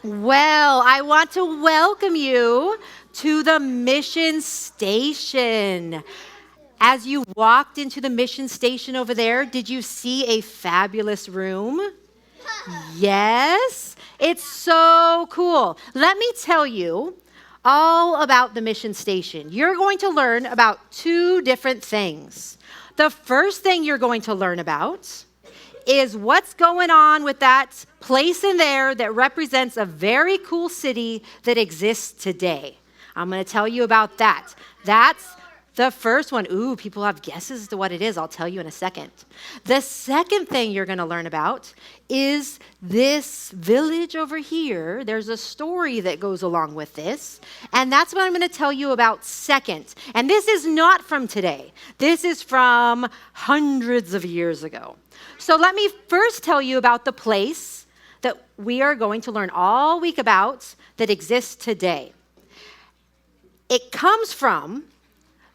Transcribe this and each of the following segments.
Well, I want to welcome you to the mission station. As you walked into the mission station over there, did you see a fabulous room? Yes, it's so cool. Let me tell you all about the mission station. You're going to learn about two different things. The first thing you're going to learn about is what's going on with that place in there that represents a very cool city that exists today. I'm going to tell you about that. That's the first one. Ooh, people have guesses as to what it is. I'll tell you in a second. The second thing you're going to learn about is this village over here. There's a story that goes along with this, and that's what I'm going to tell you about second. And this is not from today. This is from hundreds of years ago. So let me first tell you about the place that we are going to learn all week about that exists today. It comes from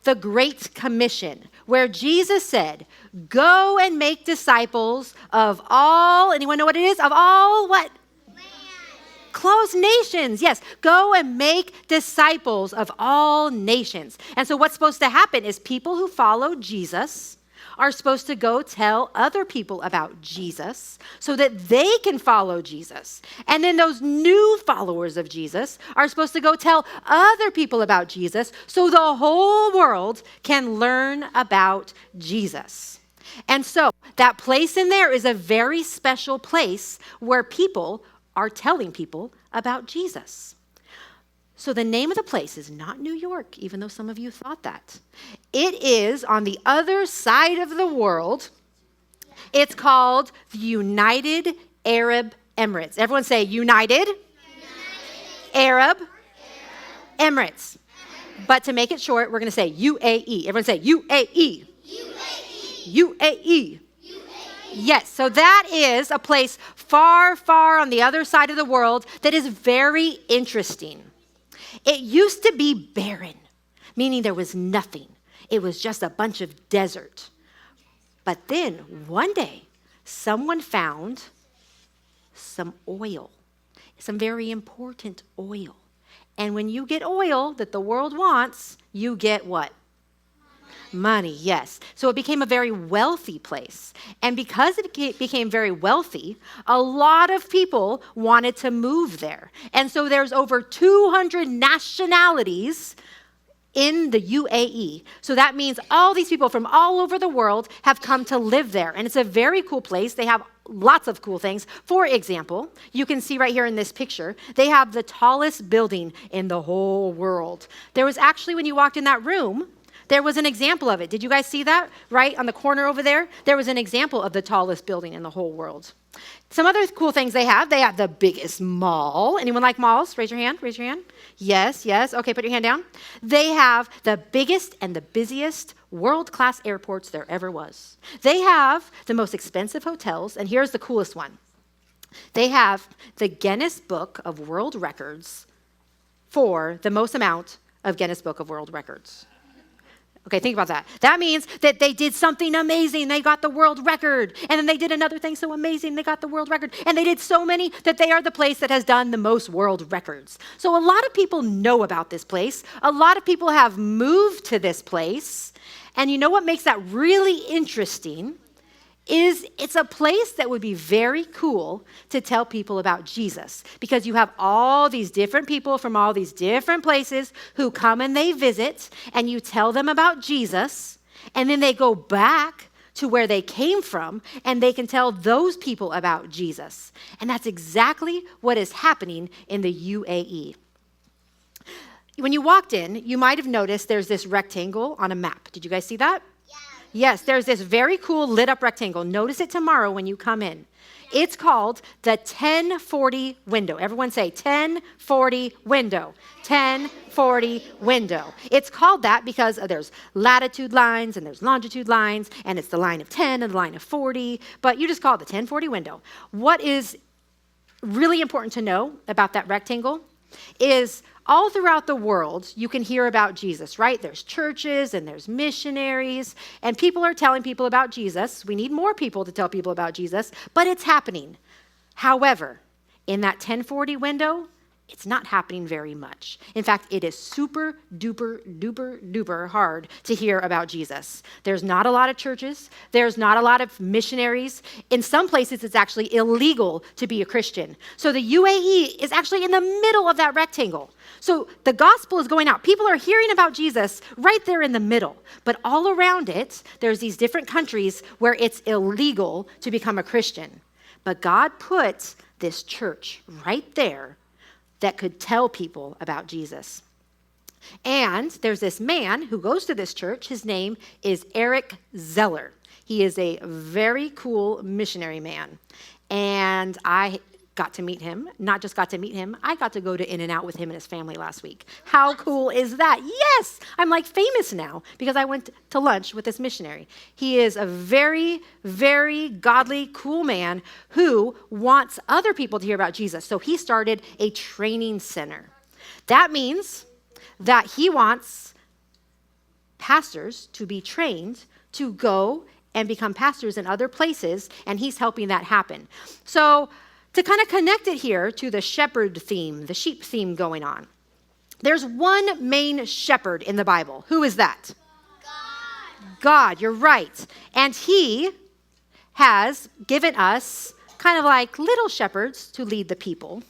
the Great Commission, where Jesus said, go and make disciples of all, anyone know what it is? Of all what? Closed nations. Yes, go and make disciples of all nations. And so what's supposed to happen is people who follow Jesus are supposed to go tell other people about Jesus so that they can follow Jesus. And then those new followers of Jesus are supposed to go tell other people about Jesus so the whole world can learn about Jesus. And so that place in there is a very special place where people are telling people about Jesus. So the name of the place is not New York, even though some of you thought that. It is on the other side of the world. It's called the United Arab Emirates. Everyone say United Arab Emirates. But to make it short, we're going to say UAE. Everyone say UAE. UAE. Yes, so that is a place far, far on the other side of the world that is very interesting. It used to be barren, meaning there was nothing. It was just a bunch of desert. But then one day, someone found some oil, some very important oil. And when you get oil that the world wants, you get what? Money, yes. So it became a very wealthy place. And because it became very wealthy, a lot of people wanted to move there. And so there's over 200 nationalities in the UAE. So that means all these people from all over the world have come to live there. And it's a very cool place. They have lots of cool things. For example, you can see right here in this picture, they have the tallest building in the whole world. There was actually, when you walked in that room, there was an example of it. Did you guys see that? Right on the corner over there? There was an example of the tallest building in the whole world. Some other cool things they have the biggest mall. Anyone like malls? Raise your hand, raise your hand. Yes, yes. Okay, put your hand down. They have the biggest and the busiest world-class airports there ever was. They have the most expensive hotels, and here's the coolest one. They have the Guinness Book of World Records for the most amount of Guinness Book of World Records. Okay, think about that. That means that they did something amazing. They got the world record. And then they did another thing so amazing. They got the world record. And they did so many that they are the place that has done the most world records. So a lot of people know about this place. A lot of people have moved to this place. And you know what makes that really interesting is it's a place that would be very cool to tell people about Jesus, because you have all these different people from all these different places who come and they visit, and you tell them about Jesus, and then they go back to where they came from, and they can tell those people about Jesus. And that's exactly what is happening in the UAE. When you walked in, you might have noticed there's this rectangle on a map. Did you guys see that? Yes, there's this very cool lit up rectangle. Notice it tomorrow when you come in. It's called the 1040 window. Everyone say 1040 window. 1040 window. It's called that because there's latitude lines and there's longitude lines, and it's the line of 10 and the line of 40, but you just call it the 1040 window. What is really important to know about that rectangle is all throughout the world, you can hear about Jesus, right? There's churches and there's missionaries, and people are telling people about Jesus. We need more people to tell people about Jesus, but it's happening. However, In that 1040 window, it's not happening very much. In fact, it is super duper duper duper hard to hear about Jesus. There's not a lot of churches. There's not a lot of missionaries. In some places, it's actually illegal to be a Christian. So the UAE is actually in the middle of that rectangle. So the gospel is going out. People are hearing about Jesus right there in the middle. But all around it, there's these different countries where it's illegal to become a Christian. But God put this church right there that could tell people about Jesus. And there's this man who goes to this church. His name is Eric Zeller. He is a very cool missionary man. And I got to meet him. Not just got to meet him, I got to go to In-N-Out with him and his family last week. How cool is that? Yes! I'm like famous now because I went to lunch with this missionary. He is a very, very godly, cool man who wants other people to hear about Jesus. So he started a training center. That means that he wants pastors to be trained to go and become pastors in other places, and he's helping that happen. So to kind of connect it here to the shepherd theme, the sheep theme going on, there's one main shepherd in the Bible. Who is that? God, you're right. And he has given us kind of like little shepherds to lead the people.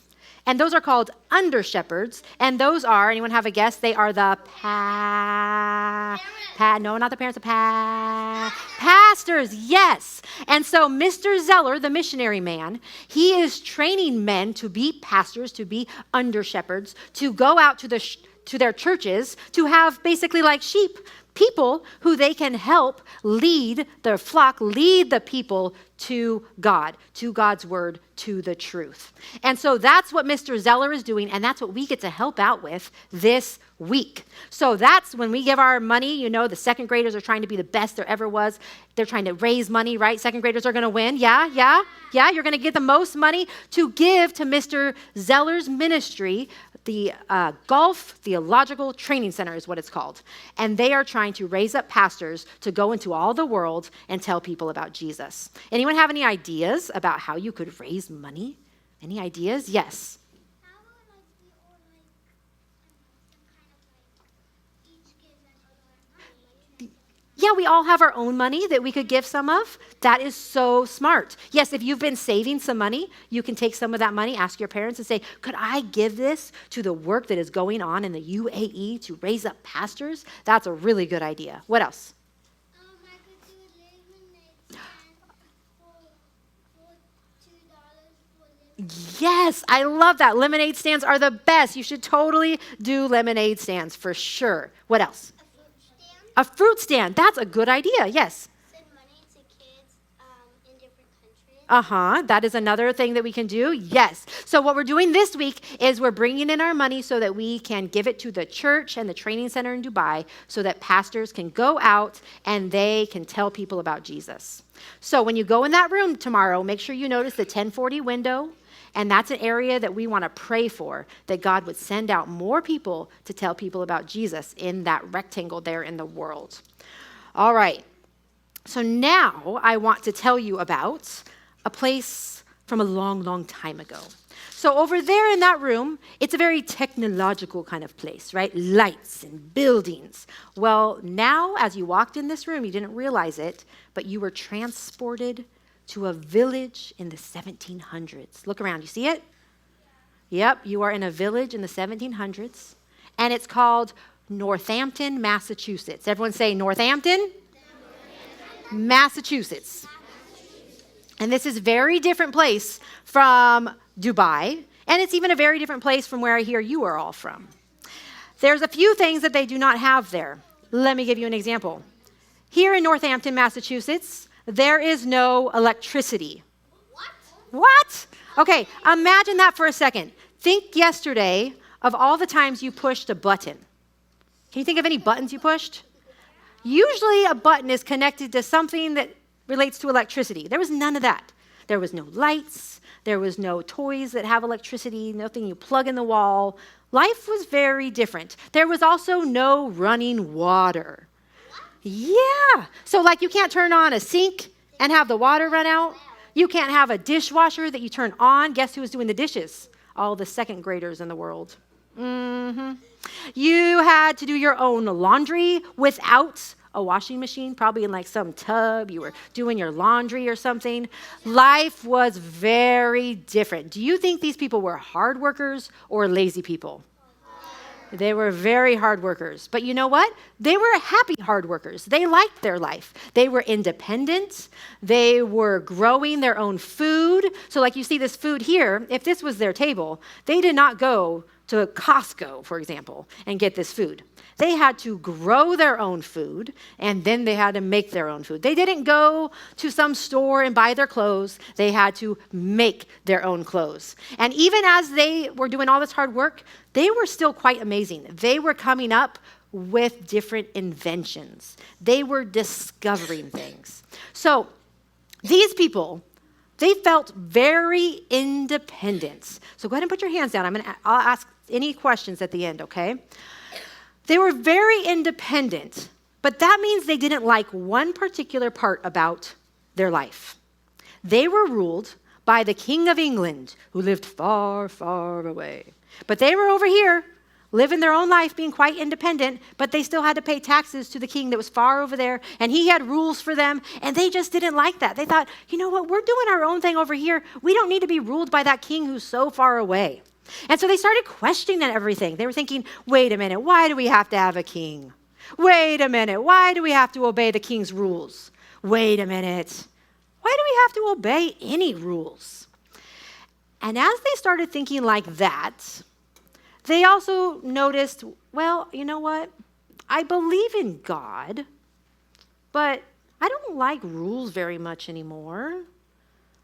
And those are called under shepherds. And those are, anyone have a guess? They are the no, not the parents, pastors, yes. And so Mr. Zeller, the missionary man, he is training men to be pastors, to be under shepherds, to go out to their churches, to have basically like sheep, people who they can help lead their flock, lead the people to God, to God's word, to the truth. And so that's what Mr. Zeller is doing, and that's what we get to help out with this week. So that's when we give our money. You know, the second graders are trying to be the best there ever was. They're trying to raise money, right? Second graders are going to win. Yeah. You're going to get the most money to give to Mr. Zeller's ministry. The Gulf Theological Training Center is what it's called. And they are trying to raise up pastors to go into all the world and tell people about Jesus. Anyone have any ideas about how you could raise money? Any ideas? Yes. Yeah, we all have our own money that we could give some of. That is so smart. Yes, if you've been saving some money, you can take some of that money, ask your parents and say, could I give this to the work that is going on in the UAE to raise up pastors? That's a really good idea. What else? I could do a lemonade stand for $2 for lemonade. Yes, I love that. Lemonade stands are the best. You should totally do lemonade stands for sure. What else? A fruit stand. That's a good idea. Yes. Send money to kids in different countries. That is another thing that we can do. Yes. So what we're doing this week is we're bringing in our money so that we can give it to the church and the training center in Dubai so that pastors can go out and they can tell people about Jesus. So when you go in that room tomorrow, make sure you notice the 1040 window. And that's an area that we want to pray for, that God would send out more people to tell people about Jesus in that rectangle there in the world. All right. So now I want to tell you about a place from a long, long time ago. So over there in that room, it's a very technological kind of place, right? Lights and buildings. Well, now as you walked in this room, you didn't realize it, but you were transported to a village in the 1700s. Look around, you see it? Yep, you are in a village in the 1700s, and it's called Northampton, Massachusetts. Everyone say Northampton, Massachusetts. And this is a very different place from Dubai, and it's even a very different place from where I hear you are all from. There's a few things that they do not have there. Let me give you an example. Here in Northampton, Massachusetts, there is no electricity. What? Okay, imagine that for a second. Think yesterday of all the times you pushed a button. Can you think of any buttons you pushed? Usually a button is connected to something that relates to electricity. There was none of that. There was no lights. There was no toys that have electricity, nothing you plug in the wall. Life was very different. There was also no running water. Yeah. So like you can't turn on a sink and have the water run out. You can't have a dishwasher that you turn on. Guess who's doing the dishes? All the second graders in the world. You had to do your own laundry without a washing machine, probably in like some tub. You were doing your laundry or something. Life was very different. Do you think these people were hard workers or lazy people? They were very hard workers. But you know what? They were happy hard workers. They liked their life. They were independent. They were growing their own food. So like you see this food here, if this was their table, they did not go to Costco, for example, and get this food. They had to grow their own food, and then they had to make their own food. They didn't go to some store and buy their clothes. They had to make their own clothes. And even as they were doing all this hard work, they were still quite amazing. They were coming up with different inventions. They were discovering things. So these people, they felt very independent. So go ahead and put your hands down. I'll ask any questions at the end, okay? They were very independent, but that means they didn't like one particular part about their life. They were ruled by the King of England, who lived far, far away. But they were over here, living their own life, being quite independent, but they still had to pay taxes to the king that was far over there, and he had rules for them, and they just didn't like that. They thought, you know what, we're doing our own thing over here. We don't need to be ruled by that king who's so far away. And so they started questioning everything. They were thinking, wait a minute, why do we have to have a king? Wait a minute, why do we have to obey the king's rules? Wait a minute, why do we have to obey any rules? And as they started thinking like that, they also noticed, well, you know what? I believe in God, but I don't like rules very much anymore.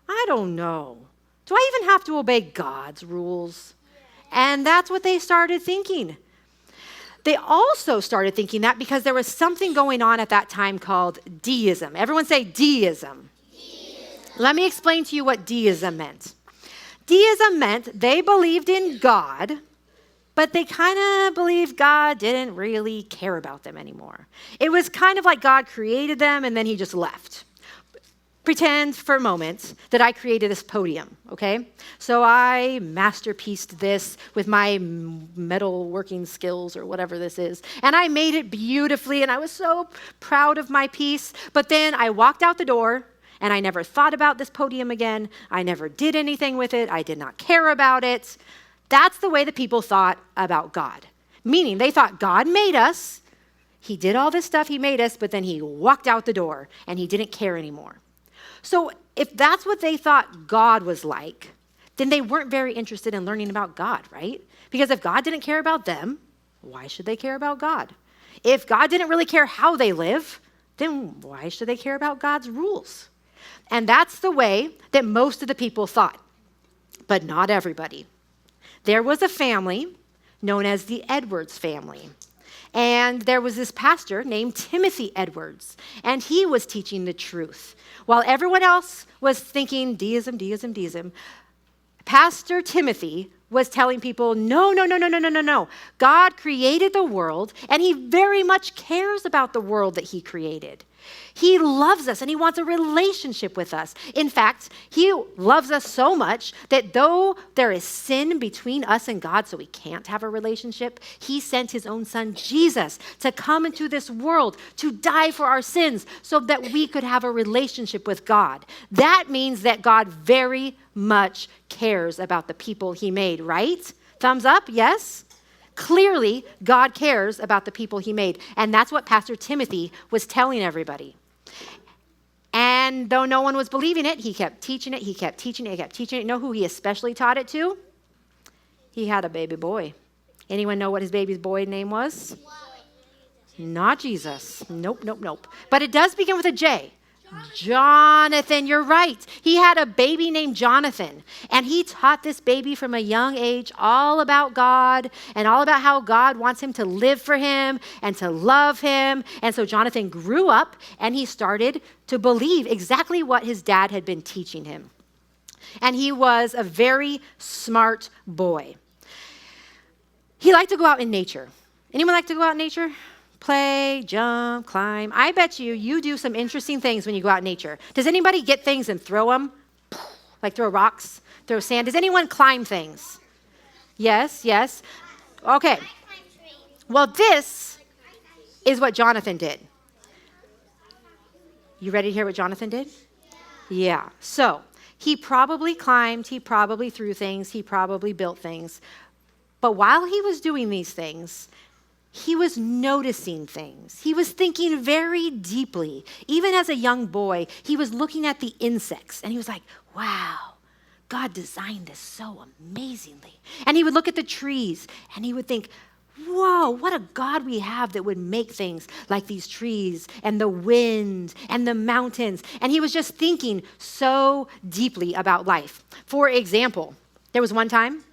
I don't know. Do I even have to obey God's rules? And that's what they started thinking. They also started thinking that because there was something going on at that time called deism. Everyone say deism. Let me explain to you what deism meant. Deism meant they believed in God, but they kind of believed God didn't really care about them anymore. It was kind of like God created them and then he just left. Pretend for a moment that I created this podium, okay? So I masterpieced this with my metal working skills or whatever this is. And I made it beautifully and I was so proud of my piece. But then I walked out the door and I never thought about this podium again. I never did anything with it. I did not care about it. That's the way the people thought about God. Meaning they thought God made us. He did all this stuff, he made us, but then he walked out the door and he didn't care anymore. So if that's what they thought God was like, then they weren't very interested in learning about God, right? Because if God didn't care about them, why should they care about God? If God didn't really care how they live, then why should they care about God's rules? And that's the way that most of the people thought, but not everybody. There was a family known as the Edwards family. And there was this pastor named Timothy Edwards, and he was teaching the truth. While everyone else was thinking deism, deism, deism, Pastor Timothy was telling people, no, no, no, no, no, no, no, no. God created the world, and he very much cares about the world that he created. He loves us, and he wants a relationship with us. In fact, he loves us so much that though there is sin between us and God, so we can't have a relationship, he sent his own son, Jesus, to come into this world to die for our sins so that we could have a relationship with God. That means that God very much cares about the people he made, right? Thumbs up, yes? Clearly, God cares about the people he made. And that's what Pastor Timothy was telling everybody. And though no one was believing it, he kept teaching it, he kept teaching it, he kept teaching it. You know who he especially taught it to? He had a baby boy. Anyone know what his baby boy name was? Not Jesus. Nope, nope, nope. But it does begin with a J. Jonathan, you're right. He had a baby named Jonathan, and he taught this baby from a young age all about God and all about how God wants him to live for him and to love him. And so Jonathan grew up, and he started to believe exactly what his dad had been teaching him. And he was a very smart boy. He liked to go out in nature. Anyone like to go out in nature? Play, jump, climb. I bet you do some interesting things when you go out in nature. Does anybody get things and throw them? Like throw rocks, throw sand. Does anyone climb things? Yes, yes. Okay. Well, this is what Jonathan did. You ready to hear what Jonathan did? Yeah. So he probably climbed, he probably threw things, he probably built things. But while he was doing these things, he was noticing things. He was thinking very deeply. Even as a young boy, he was looking at the insects and he was like, wow, God designed this so amazingly. And he would look at the trees and he would think, whoa, what a God we have that would make things like these trees and the wind and the mountains. And he was just thinking so deeply about life. For example, there was one time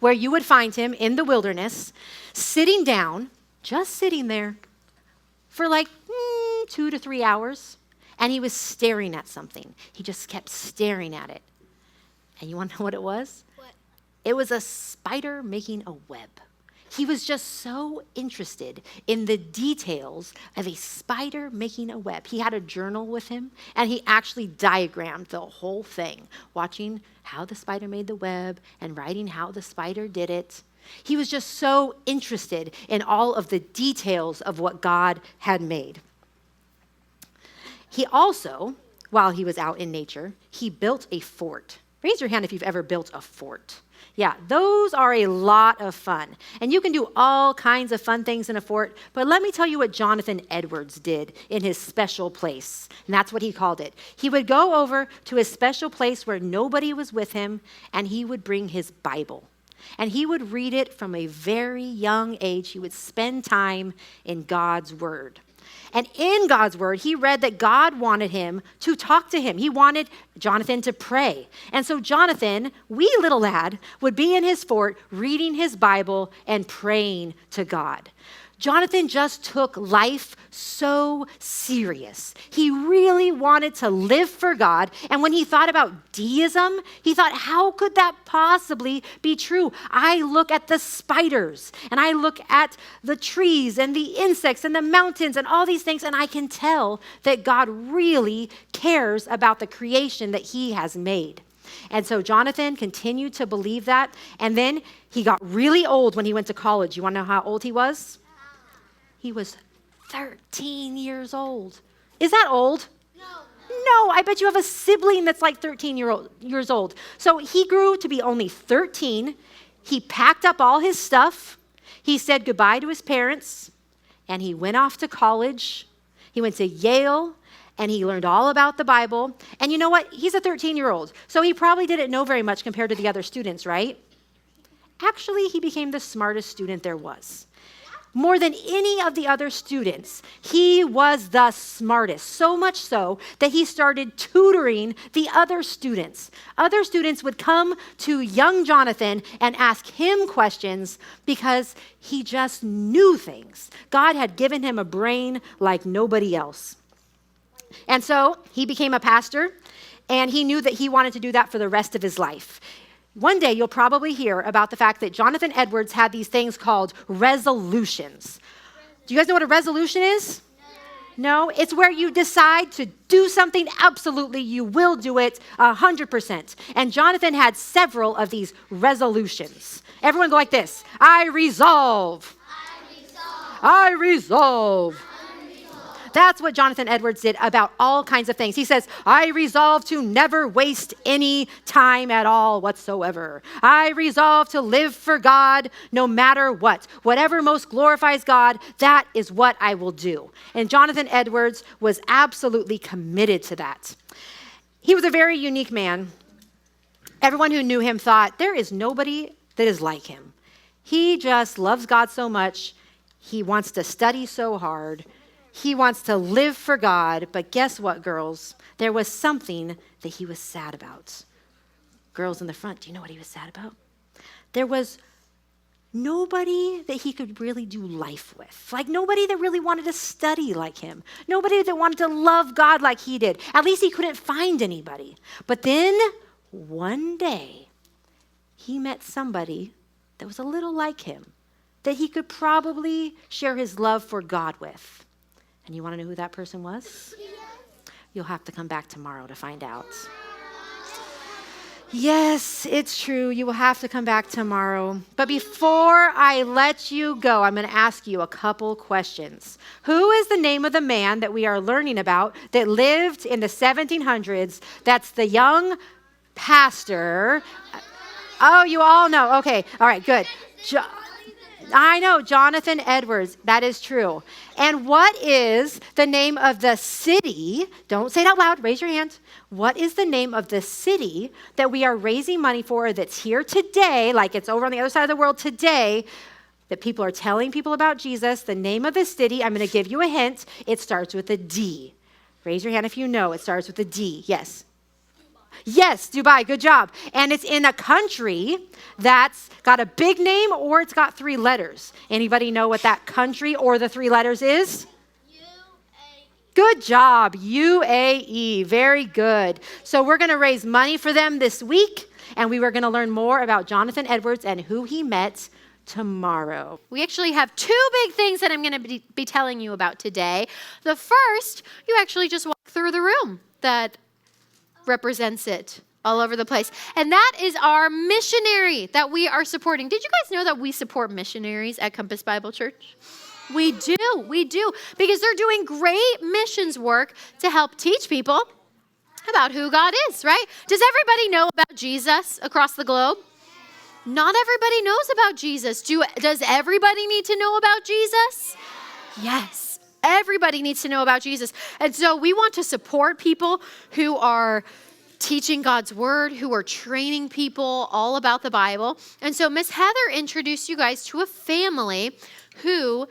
where you would find him in the wilderness, sitting down, just sitting there for like 2 to 3 hours, and he was staring at something. He just kept staring at it. And you want to know what it was? What? It was a spider making a web. He was just so interested in the details of a spider making a web. He had a journal with him, and he actually diagrammed the whole thing, watching how the spider made the web and writing how the spider did it. He was just so interested in all of the details of what God had made. He also, while he was out in nature, he built a fort. Raise your hand if you've ever built a fort. Yeah, those are a lot of fun. And you can do all kinds of fun things in a fort, but let me tell you what Jonathan Edwards did in his special place. And that's what he called it. He would go over to his special place where nobody was with him, and he would bring his Bible. And he would read it from a very young age. He would spend time in God's word. And in God's word, he read that God wanted him to talk to him. He wanted Jonathan to pray. And so Jonathan, wee little lad, would be in his fort reading his Bible and praying to God. Jonathan just took life so serious. He really wanted to live for God. And when he thought about deism, he thought, how could that possibly be true? I look at the spiders and I look at the trees and the insects and the mountains and all these things, and I can tell that God really cares about the creation that he has made. And so Jonathan continued to believe that. And then he got really old when he went to college. You want to know how old he was? He was 13 years old. Is that old? No, I bet you have a sibling that's like 13 years old. So he grew to be only 13. He packed up all his stuff. He said goodbye to his parents, and he went off to college. He went to Yale, and he learned all about the Bible. And you know what? He's a 13-year-old, so he probably didn't know very much compared to the other students, right? Actually, he became the smartest student there was. More than any of the other students, he was the smartest, so much so that he started tutoring the other students. Other students would come to young Jonathan and ask him questions because he just knew things. God had given him a brain like nobody else. And so he became a pastor, and he knew that he wanted to do that for the rest of his life. One day, you'll probably hear about the fact that Jonathan Edwards had these things called resolutions. Do you guys know what a resolution is? No? It's where you decide to do something absolutely, you will do it 100%. And Jonathan had several of these resolutions. Everyone go like this. I resolve. I resolve. I resolve. That's what Jonathan Edwards did about all kinds of things. He says, I resolve to never waste any time at all whatsoever. I resolve to live for God no matter what. Whatever most glorifies God, that is what I will do. And Jonathan Edwards was absolutely committed to that. He was a very unique man. Everyone who knew him thought, there is nobody that is like him. He just loves God so much. He wants to study so hard. He wants to live for God, but guess what, girls? There was something that he was sad about. Girls in the front, do you know what he was sad about? There was nobody that he could really do life with. Like nobody that really wanted to study like him. Nobody that wanted to love God like he did. At least he couldn't find anybody. But then one day, he met somebody that was a little like him, that he could probably share his love for God with. And you want to know who that person was? You'll have to come back tomorrow to find out. Yes, it's true. You will have to come back tomorrow. But before I let you go, I'm going to ask you a couple questions. Who is the name of the man that we are learning about that lived in the 1700s? That's the young pastor. Oh, you all know. Okay. All right, good. I know, Jonathan Edwards. That is true. And what is the name of the city? Don't say it out loud. Raise your hand. What is the name of the city that we are raising money for that's here today, like it's over on the other side of the world today, that people are telling people about Jesus? The name of the city, I'm going to give you a hint. It starts with a D. Raise your hand if you know it starts with a D. Yes. Yes, Dubai, good job. And it's in a country that's got a big name or it's got 3 letters. Anybody know what that country or the 3 letters is? UAE. Good job, UAE. Very good. So we're going to raise money for them this week, and we were going to learn more about Jonathan Edwards and who he met tomorrow. We actually have 2 big things that I'm going to be telling you about today. The first, you actually just walk through the room that represents it all over the place. And that is our missionary that we are supporting. Did you guys know that we support missionaries at Compass Bible Church? We do, because they're doing great missions work to help teach people about who God is, right? Does everybody know about Jesus across the globe? Not everybody knows about Jesus. Does everybody need to know about Jesus? Yes. Everybody needs to know about Jesus. And so we want to support people who are teaching God's word, who are training people all about the Bible. And so Miss Heather introduced you guys to a family who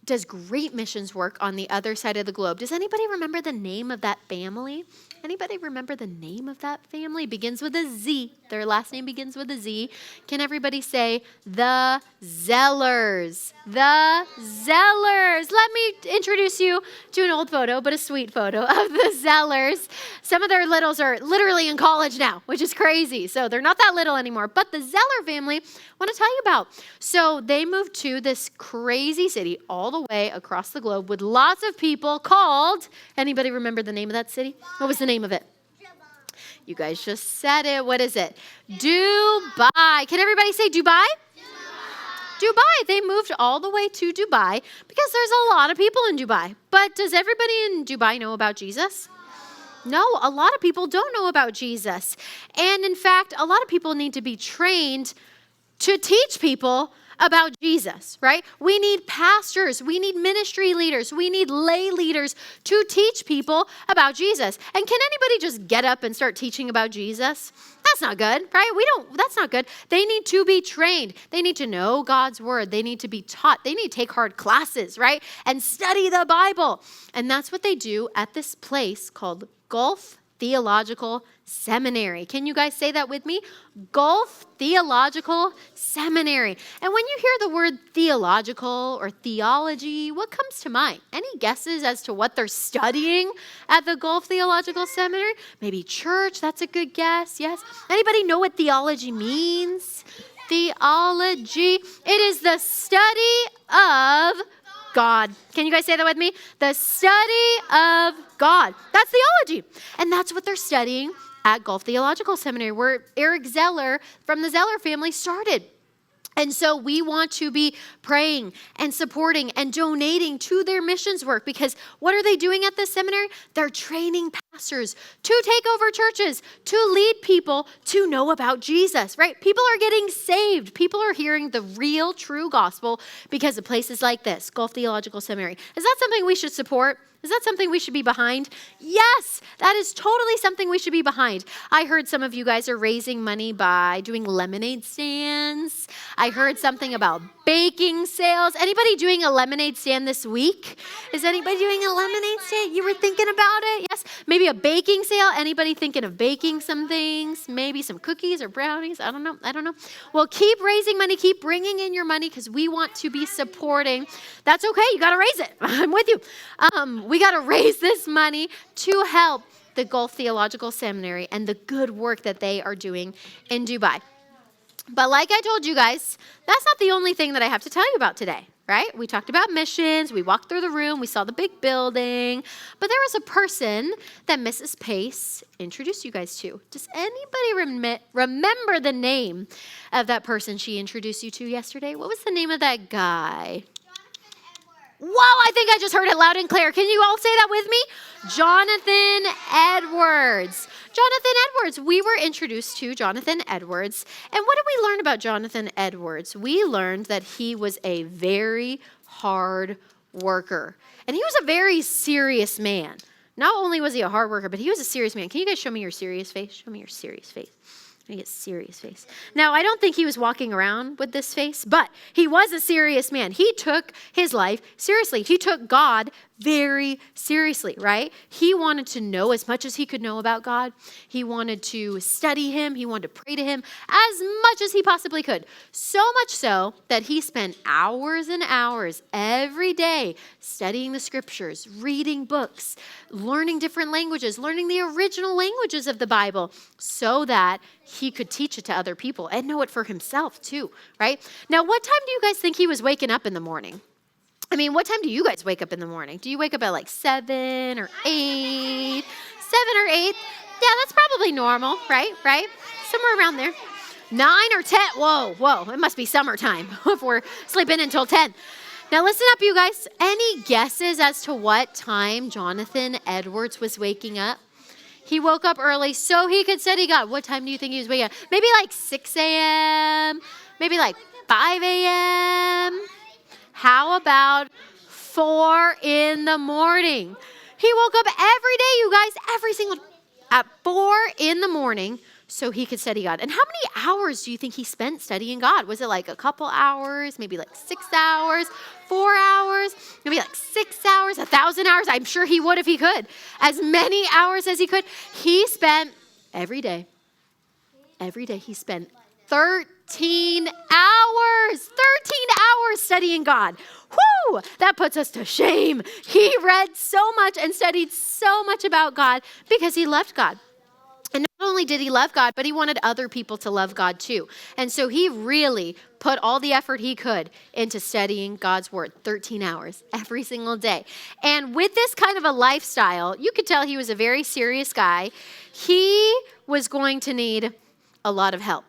does great missions work on the other side of the globe. Does anybody remember the name of that family? Anybody remember the name of that family? Begins with a Z. Their last name begins with a Z. Can everybody say the Zellers? The Zellers. Let me introduce you to an old photo, but a sweet photo of the Zellers. Some of their littles are literally in college now, which is crazy. So they're not that little anymore. But the Zeller family, I want to tell you about. So they moved to this crazy city all the way across the globe with lots of people called, anybody remember the name of that city? What was the name of it? You guys just said it. What is it? Dubai. Can everybody say Dubai? Dubai. They moved all the way to Dubai because there's a lot of people in Dubai. But does everybody in Dubai know about Jesus? No, a lot of people don't know about Jesus. And in fact, a lot of people need to be trained to teach people about Jesus, right? We need pastors, we need ministry leaders, we need lay leaders to teach people about Jesus. And can anybody just get up and start teaching about Jesus? That's not good, right? That's not good. They need to be trained. They need to know God's word. They need to be taught. They need to take hard classes, right? And study the Bible. And that's what they do at this place called Gulf Theological Seminary. Can you guys say that with me? Gulf Theological Seminary. And when you hear the word theological or theology, what comes to mind? Any guesses as to what they're studying at the Gulf Theological Seminary? Maybe church, that's a good guess, yes? Anybody know what theology means? Theology, it is the study of God. Can you guys say that with me? The study of God. That's theology. And that's what they're studying at Gulf Theological Seminary, where Eric Zeller from the Zeller family started. And so we want to be praying and supporting and donating to their missions work, because what are they doing at this seminary? They're training pastors to take over churches, to lead people to know about Jesus, right? People are getting saved. People are hearing the real, true gospel because of places like this, Gulf Theological Seminary. Is that something we should support? Is that something we should be behind? Yes, that is totally something we should be behind. I heard some of you guys are raising money by doing lemonade stands. I heard something about baking sales. Anybody doing a lemonade stand this week? Is anybody doing a lemonade stand? You were thinking about it? Yes. Maybe a baking sale. Anybody thinking of baking some things? Maybe some cookies or brownies? I don't know. Well, keep raising money. Keep bringing in your money because we want to be supporting. That's okay. You got to raise it. I'm with you. We got to raise this money to help the Gulf Theological Seminary and the good work that they are doing in Dubai. But like I told you guys, that's not the only thing that I have to tell you about today, right? We talked about missions. We walked through the room. We saw the big building. But there was a person that Mrs. Pace introduced you guys to. Does anybody remember the name of that person she introduced you to yesterday? What was the name of that guy? Whoa, I think I just heard it loud and clear. Can you all say that with me? Jonathan Edwards. Jonathan Edwards. We were introduced to Jonathan Edwards. And what did we learn about Jonathan Edwards? We learned that he was a very hard worker. And he was a very serious man. Not only was he a hard worker, but he was a serious man. Can you guys show me your serious face? Show me your serious face. He gets serious face. Now, I don't think he was walking around with this face, but he was a serious man. He took his life seriously. He took God very seriously, right? He wanted to know as much as he could know about God. He wanted to study him. He wanted to pray to him as much as he possibly could. So much so that he spent hours and hours every day studying the scriptures, reading books, learning different languages, learning the original languages of the Bible so that he could teach it to other people and know it for himself too, right? Now, what time do you guys think he was waking up in the morning? I mean, what time do you guys wake up in the morning? Do you wake up at like 7 or 8? 7 or 8? Yeah, that's probably normal, right? Right? Somewhere around there. 9 or 10? Whoa. It must be summertime if we're sleeping until 10. Now listen up, you guys. Any guesses as to what time Jonathan Edwards was waking up? He woke up early so he could study God. What time do you think he was waking up? Maybe like 6 a.m.? Maybe like 5 a.m.? How about 4 in the morning? He woke up every day, you guys, at 4 in the morning so he could study God. And how many hours do you think he spent studying God? Was it like a couple hours, maybe like 6 hours, 4 hours, maybe like 6 hours, 1,000 hours? I'm sure he would if he could. As many hours as he could. He spent every day he spent 13 hours. 13 hours studying God. Whoo! That puts us to shame. He read so much and studied so much about God because he loved God. And not only did he love God, but he wanted other people to love God too. And so he really put all the effort he could into studying God's word, 13 hours every single day. And with this kind of a lifestyle, you could tell he was a very serious guy. He was going to need a lot of help.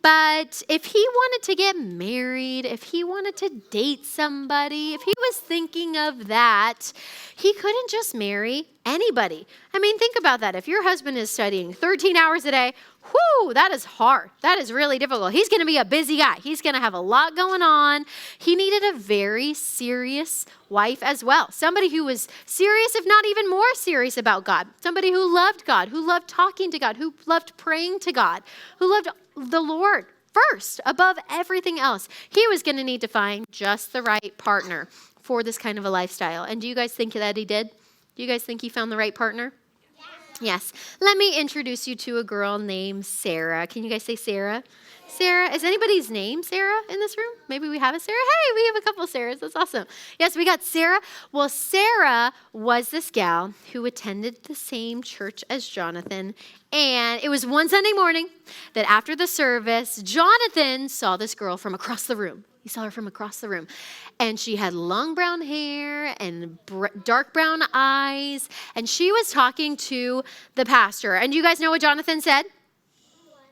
But if he wanted to get married, if he wanted to date somebody, if he was thinking of that, he couldn't just marry anybody. I mean, think about that. If your husband is studying 13 hours a day, whoo, that is hard. That is really difficult. He's going to be a busy guy. He's going to have a lot going on. He needed a very serious wife as well. Somebody who was serious, if not even more serious about God. Somebody who loved God, who loved talking to God, who loved praying to God, who loved the Lord first above everything else. He was going to need to find just the right partner for this kind of a lifestyle. And do you guys think that he did? Do you guys think he found the right partner? Yes. Let me introduce you to a girl named Sarah. Can you guys say Sarah? Sarah, is anybody's name Sarah in this room? Maybe we have a Sarah. Hey, we have a couple Sarahs. That's awesome. Yes, we got Sarah. Well, Sarah was this gal who attended the same church as Jonathan. And it was one Sunday morning that after the service, Jonathan saw this girl from across the room. He saw her from across the room. And she had long brown hair and dark brown eyes. And she was talking to the pastor. And you guys know what Jonathan said?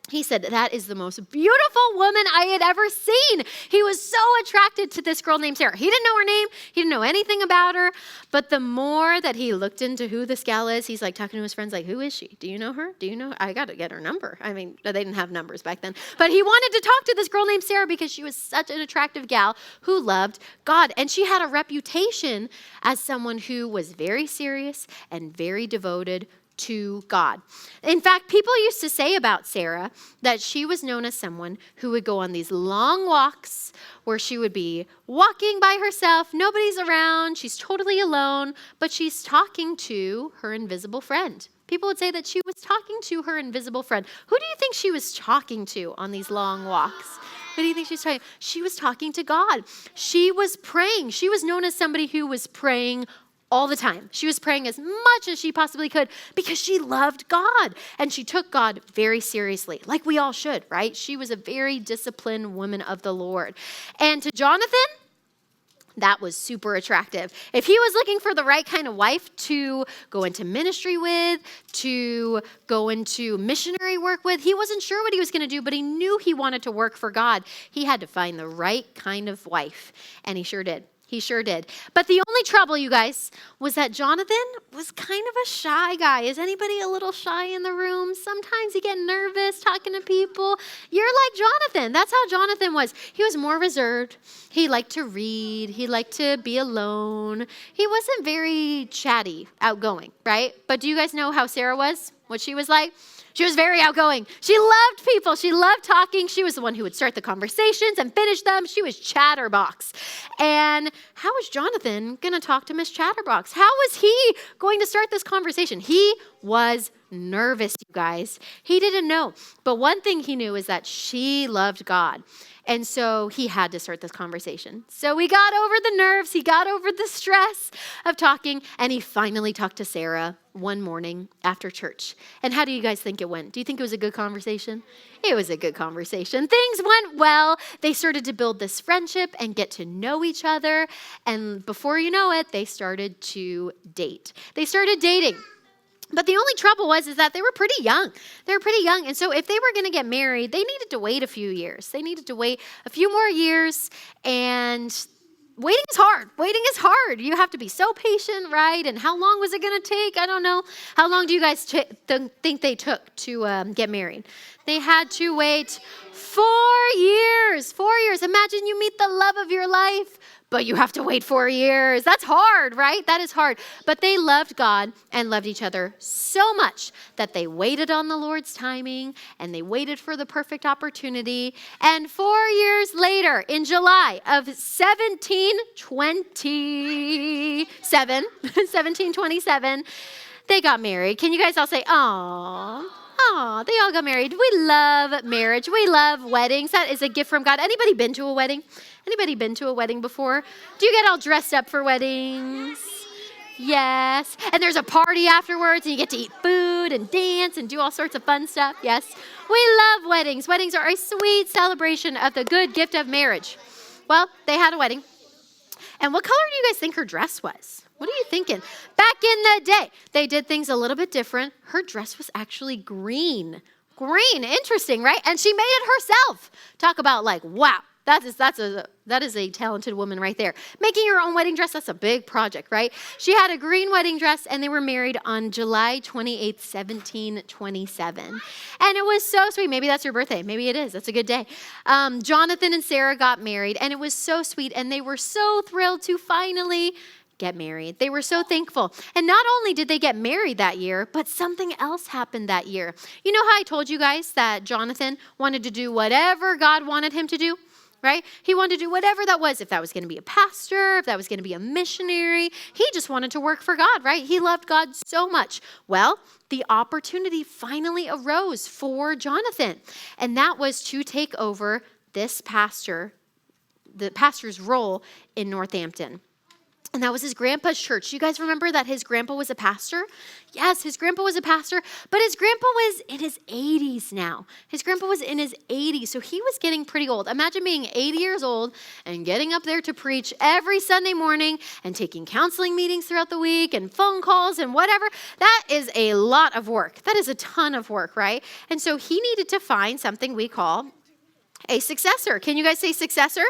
He said, that is the most beautiful woman I had ever seen. He was so attracted to this girl named Sarah. He didn't know her name. He didn't know anything about her. But the more that he looked into who this gal is, he's like talking to his friends like, who is she? Do you know her? Do you know? I got to get her number. I mean, they didn't have numbers back then. But he wanted to talk to this girl named Sarah because she was such an attractive gal who loved God. And she had a reputation as someone who was very serious and very devoted to God. In fact, people used to say about Sarah that she was known as someone who would go on these long walks where she would be walking by herself, nobody's around, she's totally alone, but she's talking to her invisible friend. People would say that she was talking to her invisible friend. Who do you think she was talking to on these long walks? Who do you think she was talking to? She was talking to God. She was praying. She was known as somebody who was praying all the time. She was praying as much as she possibly could because she loved God and she took God very seriously, like we all should, right? She was a very disciplined woman of the Lord. And to Jonathan, that was super attractive. If he was looking for the right kind of wife to go into ministry with, to go into missionary work with, he wasn't sure what he was going to do, but he knew he wanted to work for God. He had to find the right kind of wife, and he sure did. He sure did. But the only trouble, you guys, was that Jonathan was kind of a shy guy. Is anybody a little shy in the room? Sometimes you get nervous talking to people. You're like Jonathan. That's how Jonathan was. He was more reserved. He liked to read. He liked to be alone. He wasn't very chatty, outgoing, right? But do you guys know how Sarah was? What she was like? She was very outgoing. She loved people. She loved talking. She was the one who would start the conversations and finish them. She was Chatterbox. And how was Jonathan going to talk to Miss Chatterbox? How was he going to start this conversation? He was nervous, you guys. He didn't know. But one thing he knew is that she loved God. And so he had to start this conversation. So he got over the nerves. He got over the stress of talking. And he finally talked to Sarah one morning after church. And how do you guys think it went? Do you think it was a good conversation? It was a good conversation. Things went well. They started to build this friendship and get to know each other. And before you know it, they started to date. They started dating. But the only trouble was that they were pretty young. They were pretty young. And so if they were going to get married, they needed to wait a few years. They needed to wait a few more years. And waiting is hard. Waiting is hard. You have to be so patient, right? And how long was it going to take? I don't know. How long do you guys think they took to get married? They had to wait 4 years. 4 years. Imagine you meet the love of your life, but you have to wait 4 years. That's hard, right? That is hard. But they loved God and loved each other so much that they waited on the Lord's timing and they waited for the perfect opportunity. And 4 years later, in July of 1727, they got married. Can you guys all say, "Aw"? Oh, they all got married. We love marriage. We love weddings. That is a gift from God. Anybody been to a wedding? Anybody been to a wedding before? Do you get all dressed up for weddings? Yes. And there's a party afterwards, and you get to eat food and dance and do all sorts of fun stuff. Yes. We love weddings. Weddings are a sweet celebration of the good gift of marriage. Well, they had a wedding. And what color do you guys think her dress was? What are you thinking? Back in the day, they did things a little bit different. Her dress was actually green. Green, interesting, right? And she made it herself. Talk about like, wow, that is a talented woman right there. Making her own wedding dress, that's a big project, right? She had a green wedding dress, and they were married on July 28th, 1727. And it was so sweet. Maybe that's your birthday. Maybe it is. That's a good day. Jonathan and Sarah got married, and it was so sweet, and they were so thrilled to finally get married. They were so thankful. And not only did they get married that year, but something else happened that year. You know how I told you guys that Jonathan wanted to do whatever God wanted him to do? Right? He wanted to do whatever that was. If that was going to be a pastor, if that was going to be a missionary, he just wanted to work for God, right? He loved God so much. Well, the opportunity finally arose for Jonathan, and that was to take over this pastor, the pastor's role in Northampton. And that was his grandpa's church. You guys remember that his grandpa was a pastor? Yes, his grandpa was a pastor, but his grandpa was in his 80s now. His grandpa was in his 80s, so he was getting pretty old. Imagine being 80 years old and getting up there to preach every Sunday morning and taking counseling meetings throughout the week and phone calls and whatever. That is a lot of work. That is a ton of work, right? And so he needed to find something we call a successor. Can you guys say successor?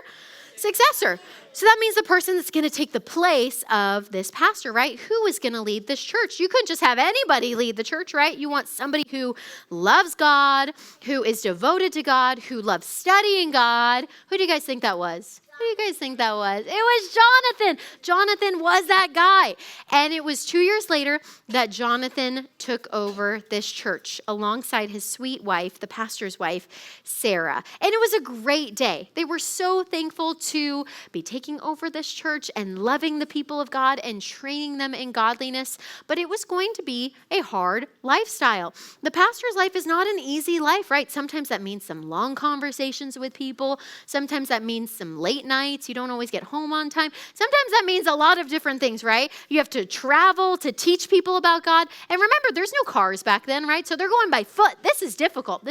Successor. So that means the person that's going to take the place of this pastor, right? Who is going to lead this church? You couldn't just have anybody lead the church, right? You want somebody who loves God, who is devoted to God, who loves studying God. Who do you guys think that was? Who do you guys think that was? It was Jonathan. Jonathan was that guy. And it was 2 years later that Jonathan took over this church alongside his sweet wife, the pastor's wife, Sarah. And it was a great day. They were so thankful to be taking over this church and loving the people of God and training them in godliness. But it was going to be a hard lifestyle. The pastor's life is not an easy life, right? Sometimes that means some long conversations with people. Sometimes that means some late nights. You don't always get home on time. Sometimes that means a lot of different things, right? You have to travel to teach people about God. And remember, there's no cars back then, right? So they're going by foot. This is difficult.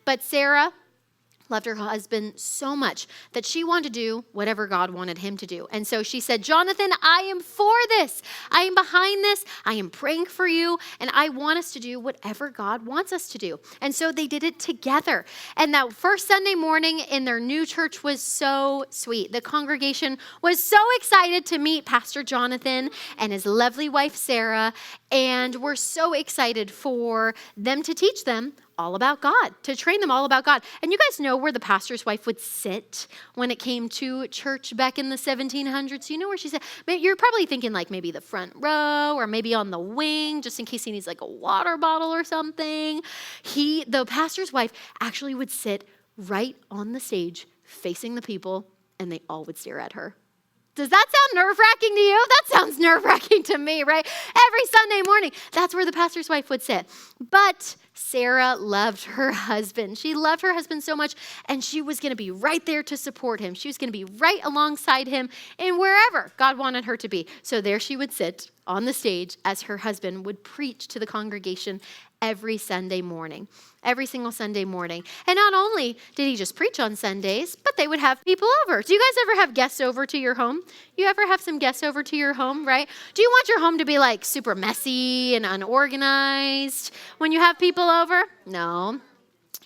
But Sarah loved her husband so much that she wanted to do whatever God wanted him to do. And so she said, Jonathan, I am for this. I am behind this. I am praying for you. And I want us to do whatever God wants us to do. And so they did it together. And that first Sunday morning in their new church was so sweet. The congregation was so excited to meet Pastor Jonathan and his lovely wife, Sarah. And we're so excited for them to teach them all about God, to train them all about God. And you guys know where the pastor's wife would sit when it came to church back in the 1700s? You know where she sat? You're probably thinking like maybe the front row or maybe on the wing, just in case he needs like a water bottle or something. The pastor's wife actually would sit right on the stage facing the people, and they all would stare at her. Does that sound nerve-wracking to you? That sounds nerve-wracking to me, right? Every Sunday morning, that's where the pastor's wife would sit. But Sarah loved her husband. She loved her husband so much, and she was going to be right there to support him. She was going to be right alongside him in wherever God wanted her to be. So there she would sit on the stage as her husband would preach to the congregation every Sunday morning, every single Sunday morning. And not only did he just preach on Sundays, but they would have people over. Do you guys ever have guests over to your home? You ever have some guests over to your home, right? Do you want your home to be like super messy and unorganized when you have people over? No.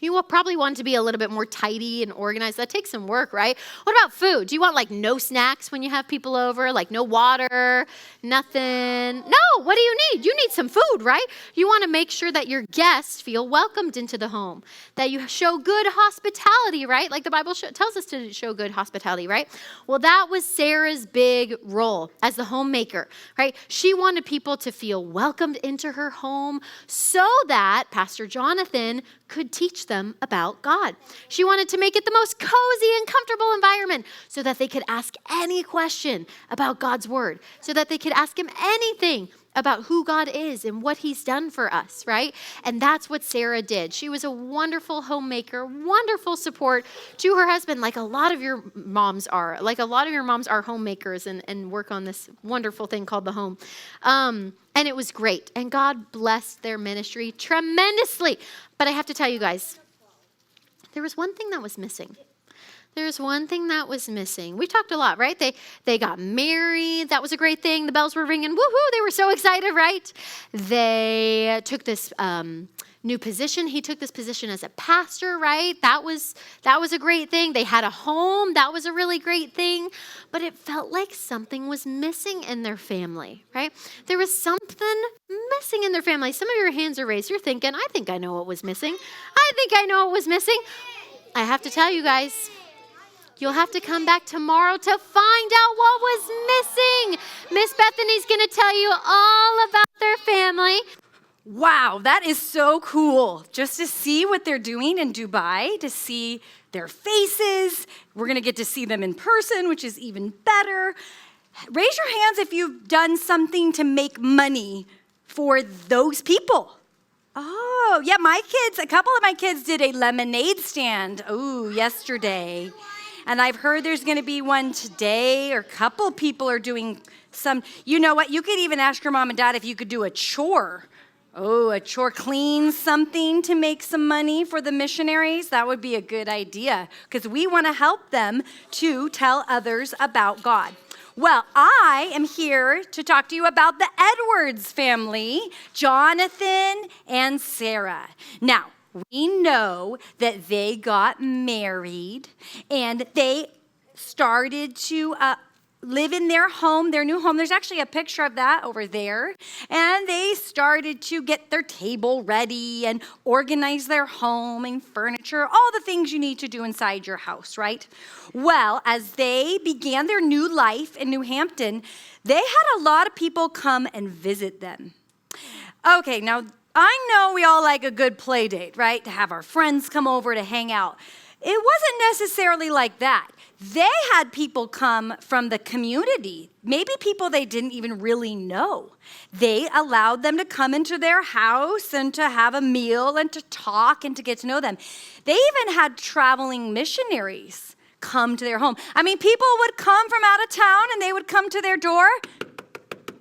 You will probably want to be a little bit more tidy and organized. That takes some work, right? What about food? Do you want like no snacks when you have people over? Like no water, nothing? No, what do you need? You need some food, right? You want to make sure that your guests feel welcomed into the home, that you show good hospitality, right? Like the Bible tells us to show good hospitality, right? Well, that was Sarah's big role as the homemaker, right? She wanted people to feel welcomed into her home so that Pastor Jonathan could teach them about God. She wanted to make it the most cozy and comfortable environment so that they could ask any question about God's word, so that they could ask him anything about who God is and what he's done for us, right? And that's what Sarah did. She was a wonderful homemaker, wonderful support to her husband, like a lot of your moms are. Like a lot of your moms are homemakers and work on this wonderful thing called the home. And it was great. And God blessed their ministry tremendously. But I have to tell you guys, there was one thing that was missing. There's one thing that was missing. We talked a lot, right? They got married. That was a great thing. The bells were ringing. Woohoo! They were so excited, right? They took this new position. He took this position as a pastor, right? That was a great thing. They had a home. That was a really great thing. But it felt like something was missing in their family, right? There was something missing in their family. Some of your hands are raised. You're thinking, I think I know what was missing. I think I know what was missing. I have to tell you guys, you'll have to come back tomorrow to find out what was missing. Miss Bethany's going to tell you all about their family. Wow, that is so cool. Just to see what they're doing in Dubai, to see their faces. We're going to get to see them in person, which is even better. Raise your hands if you've done something to make money for those people. Oh, yeah, a couple of my kids did a lemonade stand, yesterday. And I've heard there's going to be one today, or a couple people are doing some. You know what? You could even ask your mom and dad if you could do a chore. A chore, clean something to make some money for the missionaries. That would be a good idea because we want to help them to tell others about God. Well, I am here to talk to you about the Edwards family, Jonathan and Sarah. Now, we know that they got married and they started to live in their home, their new home. There's actually a picture of that over there. And they started to get their table ready and organize their home and furniture, all the things you need to do inside your house, right? Well, as they began their new life in New Hampton, they had a lot of people come and visit them. Okay, now I know we all like a good play date, right? To have our friends come over to hang out. It wasn't necessarily like that. They had people come from the community, maybe people they didn't even really know. They allowed them to come into their house and to have a meal and to talk and to get to know them. They even had traveling missionaries come to their home. I mean, people would come from out of town and they would come to their door.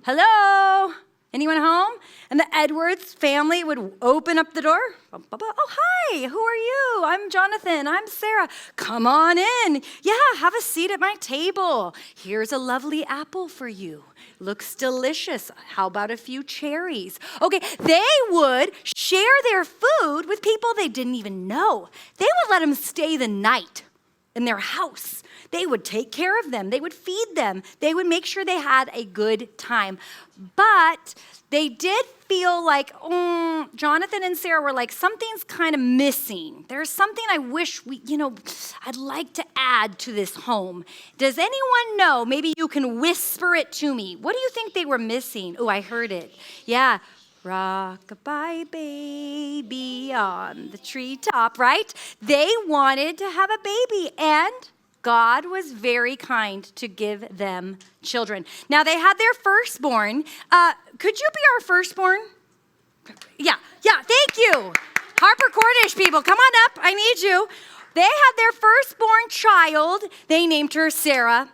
Hello? Anyone home? And the Edwards family would open up the door. Oh, hi, who are you? I'm Jonathan, I'm Sarah. Come on in. Yeah, have a seat at my table. Here's a lovely apple for you. Looks delicious. How about a few cherries? Okay, they would share their food with people they didn't even know. They would let them stay the night in their house. They would take care of them. They would feed them. They would make sure they had a good time. But they did feel like, Jonathan and Sarah were like, something's kind of missing. There's something I wish I'd like to add to this home. Does anyone know? Maybe you can whisper it to me. What do you think they were missing? Oh, I heard it. Yeah. Rock-a-bye baby on the treetop, right? They wanted to have a baby, and God was very kind to give them children. Now, they had their firstborn. Could you be our firstborn? Yeah, thank you. Harper Cornish people, come on up. I need you. They had their firstborn child. They named her Sarah.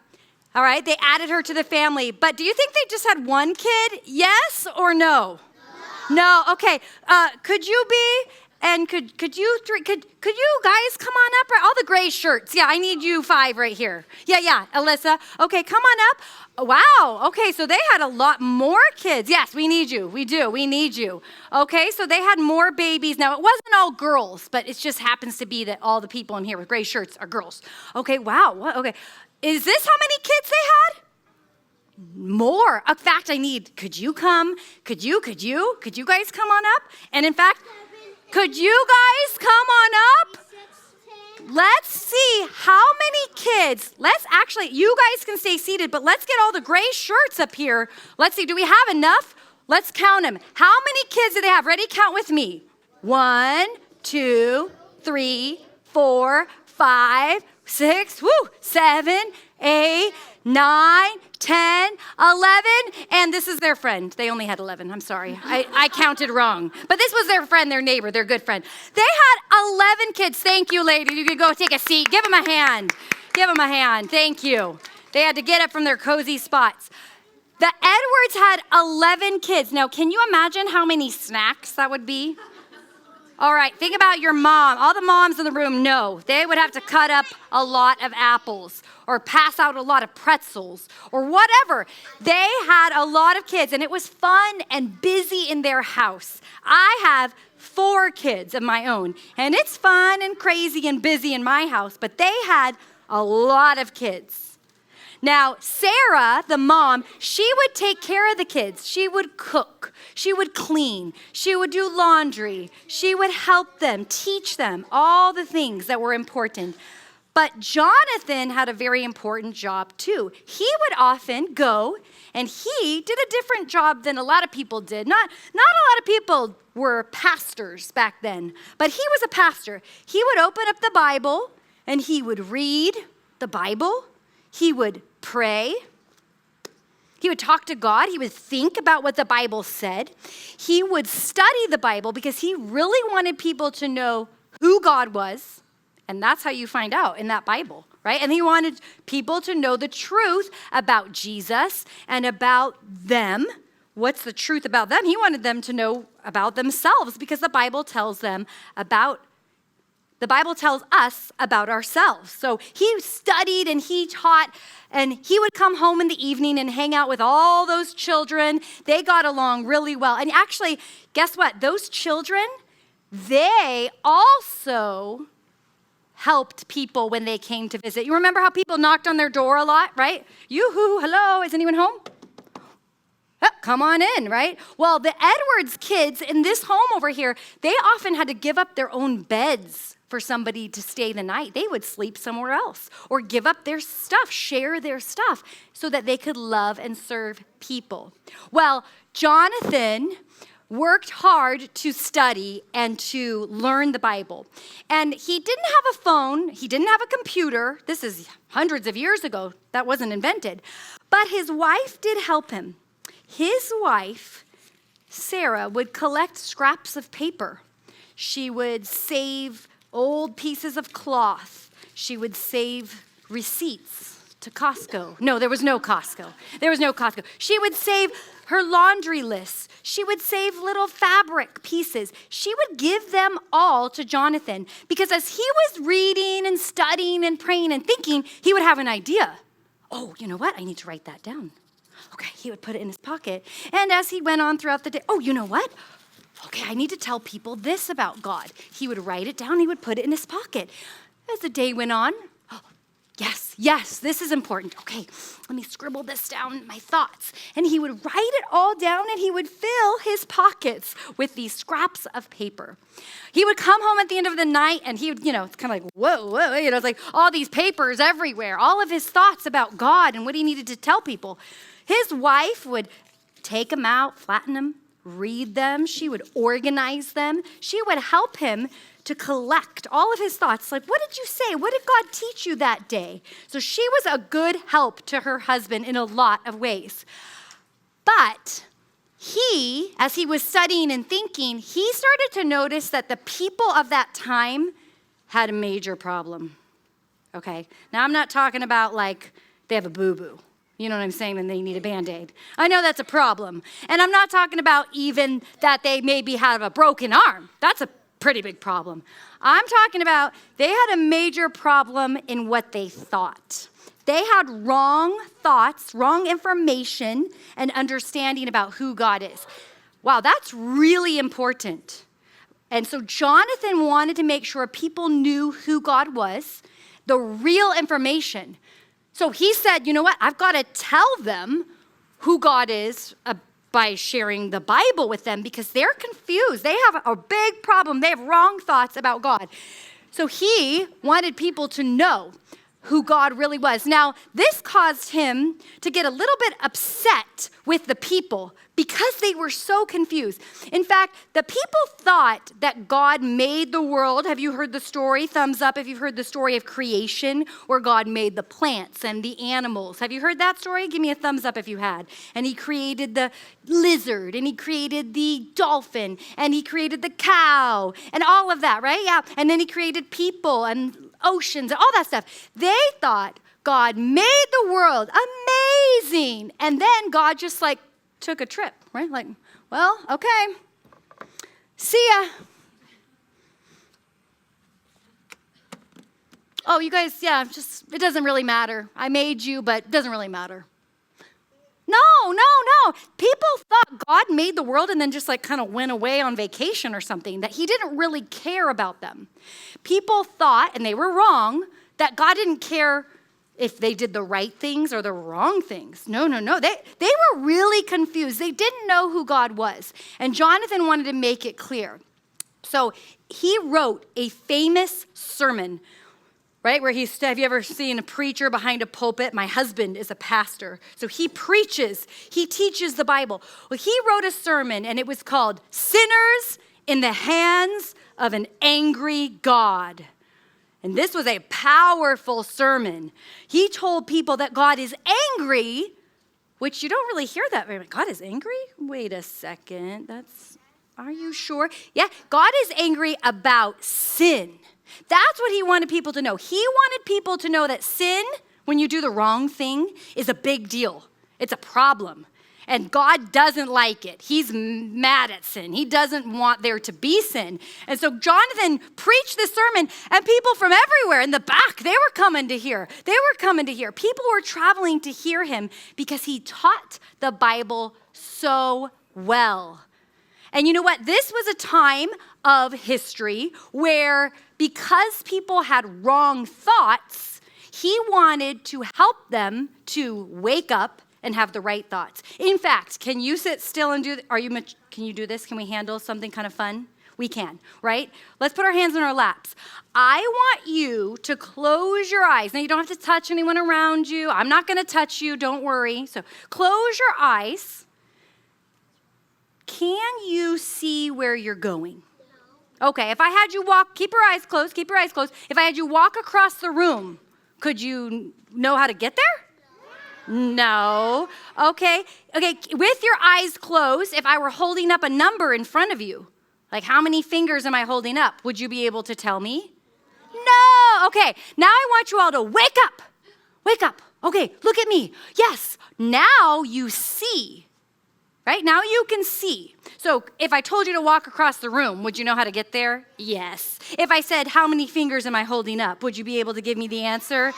All right, they added her to the family. But do you think they just had one kid? Yes or no? No, okay. Could you be, and could you guys come on up? All the gray shirts. Yeah, I need you 5 right here. Yeah, Alyssa. Okay, come on up. Wow, okay, so they had a lot more kids. Yes, we need you. We do, we need you. Okay, so they had more babies. Now, it wasn't all girls, but it just happens to be that all the people in here with gray shirts are girls. Okay, wow, okay. Is this how many kids they had? More. In fact, could you come? Could you guys come on up? And in fact, could you guys come on up? Let's see how many kids. You guys can stay seated, but let's get all the gray shirts up here. Let's see, do we have enough? Let's count them. How many kids do they have? Ready? Count with me. 1, 2, 3, 4, 5, 6, 7, 8, 9, 10, 11, and this is their friend. They only had 11, I'm sorry. I counted wrong. But this was their friend, their neighbor, their good friend. They had 11 kids. Thank you, lady. You can go take a seat. Give them a hand. Give them a hand. Thank you. They had to get up from their cozy spots. The Edwards had 11 kids. Now, can you imagine how many snacks that would be? All right, think about your mom. All the moms in the room know they would have to cut up a lot of apples or pass out a lot of pretzels or whatever. They had a lot of kids, and it was fun and busy in their house. I have 4 kids of my own, and it's fun and crazy and busy in my house, but they had a lot of kids. Now, Sarah, the mom, she would take care of the kids. She would cook. She would clean. She would do laundry. She would help them, teach them all the things that were important. But Jonathan had a very important job too. He would often go, and he did a different job than a lot of people did. Not a lot of people were pastors back then, but he was a pastor. He would open up the Bible, and he would read the Bible. He would pray. He would talk to God. He would think about what the Bible said. He would study the Bible because he really wanted people to know who God was. And that's how you find out in that Bible, right? And he wanted people to know the truth about Jesus and about them. What's the truth about them? He wanted them to know about themselves because the Bible tells us about ourselves. So he studied and he taught, and he would come home in the evening and hang out with all those children. They got along really well. And actually, guess what? Those children, they also helped people when they came to visit. You remember how people knocked on their door a lot, right? Yoo-hoo, hello, is anyone home? Oh, come on in, right? Well, the Edwards kids in this home over here, they often had to give up their own beds for somebody to stay the night. They would sleep somewhere else or give up their stuff, share their stuff so that they could love and serve people. Well, Jonathan worked hard to study and to learn the Bible. And he didn't have a phone. He didn't have a computer. This is hundreds of years ago. That wasn't invented. But his wife did help him. His wife, Sarah, would collect scraps of paper. She would save old pieces of cloth. She would save receipts to Costco. No, there was no Costco. There was no Costco. She would save her laundry lists. She would save little fabric pieces. She would give them all to Jonathan because as he was reading and studying and praying and thinking, he would have an idea. Oh, you know what? I need to write that down. Okay, he would put it in his pocket. And as he went on throughout the day, oh, you know what? Okay, I need to tell people this about God. He would write it down. He would put it in his pocket. As the day went on, oh, yes, this is important. Okay, let me scribble this down, my thoughts. And he would write it all down and he would fill his pockets with these scraps of paper. He would come home at the end of the night and he would, it's kind of like, whoa, it's like all these papers everywhere, all of his thoughts about God and what he needed to tell people. His wife would take them out, flatten them, read them. She would organize them. She would help him to collect all of his thoughts. Like, what did you say? What did God teach you that day? So she was a good help to her husband in a lot of ways. But he, as he was studying and thinking, he started to notice that the people of that time had a major problem. Okay, now I'm not talking about like they have a boo-boo. You know what I'm saying? And they need a Band-Aid. I know that's a problem. And I'm not talking about even that they maybe have a broken arm. That's a pretty big problem. I'm talking about they had a major problem in what they thought. They had wrong thoughts, wrong information, and understanding about who God is. Wow, that's really important. And so Jonathan wanted to make sure people knew who God was, the real information. So he said, you know what? I've got to tell them who God is by sharing the Bible with them because they're confused. They have a big problem. They have wrong thoughts about God. So he wanted people to know who God really was. Now, this caused him to get a little bit upset with the people because they were so confused. In fact, the people thought that God made the world. Have you heard the story? Thumbs up if you've heard the story of creation where God made the plants and the animals. Have you heard that story? Give me a thumbs up if you had. And he created the lizard and he created the dolphin and he created the cow and all of that, right? Yeah. And then he created people and oceans and all that stuff. They thought God made the world amazing. And then God just like took a trip, right? Like, well, okay, see ya. Oh, you guys, yeah, it doesn't really matter. I made you, but it doesn't really matter. No. People thought God made the world and then just like kind of went away on vacation or something, that he didn't really care about them. People thought, and they were wrong, that God didn't care if they did the right things or the wrong things. No. They were really confused. They didn't know who God was. And Jonathan wanted to make it clear. So he wrote a famous sermon, right? Where have you ever seen a preacher behind a pulpit? My husband is a pastor. So he preaches, he teaches the Bible. Well, he wrote a sermon and it was called Sinners in the Hands of an Angry God. And this was a powerful sermon. He told people that God is angry, which you don't really hear that very much. God is angry? Wait a second. Are you sure? Yeah, God is angry about sin. That's what he wanted people to know. He wanted people to know that sin, when you do the wrong thing, is a big deal. It's a problem. And God doesn't like it. He's mad at sin. He doesn't want there to be sin. And so Jonathan preached this sermon, and people from everywhere in the back, they were coming to hear. People were traveling to hear him because he taught the Bible so well. And you know what? This was a time of history where because people had wrong thoughts, he wanted to help them to wake up and have the right thoughts. In fact, can you sit still and can you do this? Can we handle something kind of fun? We can, right? Let's put our hands in our laps. I want you to close your eyes. Now, you don't have to touch anyone around you. I'm not going to touch you. Don't worry. So close your eyes. Can you see where you're going? Okay, if I had you walk, keep your eyes closed. If I had you walk across the room, could you know how to get there? No. Okay, with your eyes closed, if I were holding up a number in front of you, like how many fingers am I holding up? Would you be able to tell me? No. Okay, now I want you all to wake up. wake up. Okay, look at me. Yes, now you see. Right? Now you can see. So if I told you to walk across the room, would you know how to get there? Yes. If I said, how many fingers am I holding up? Would you be able to give me the answer?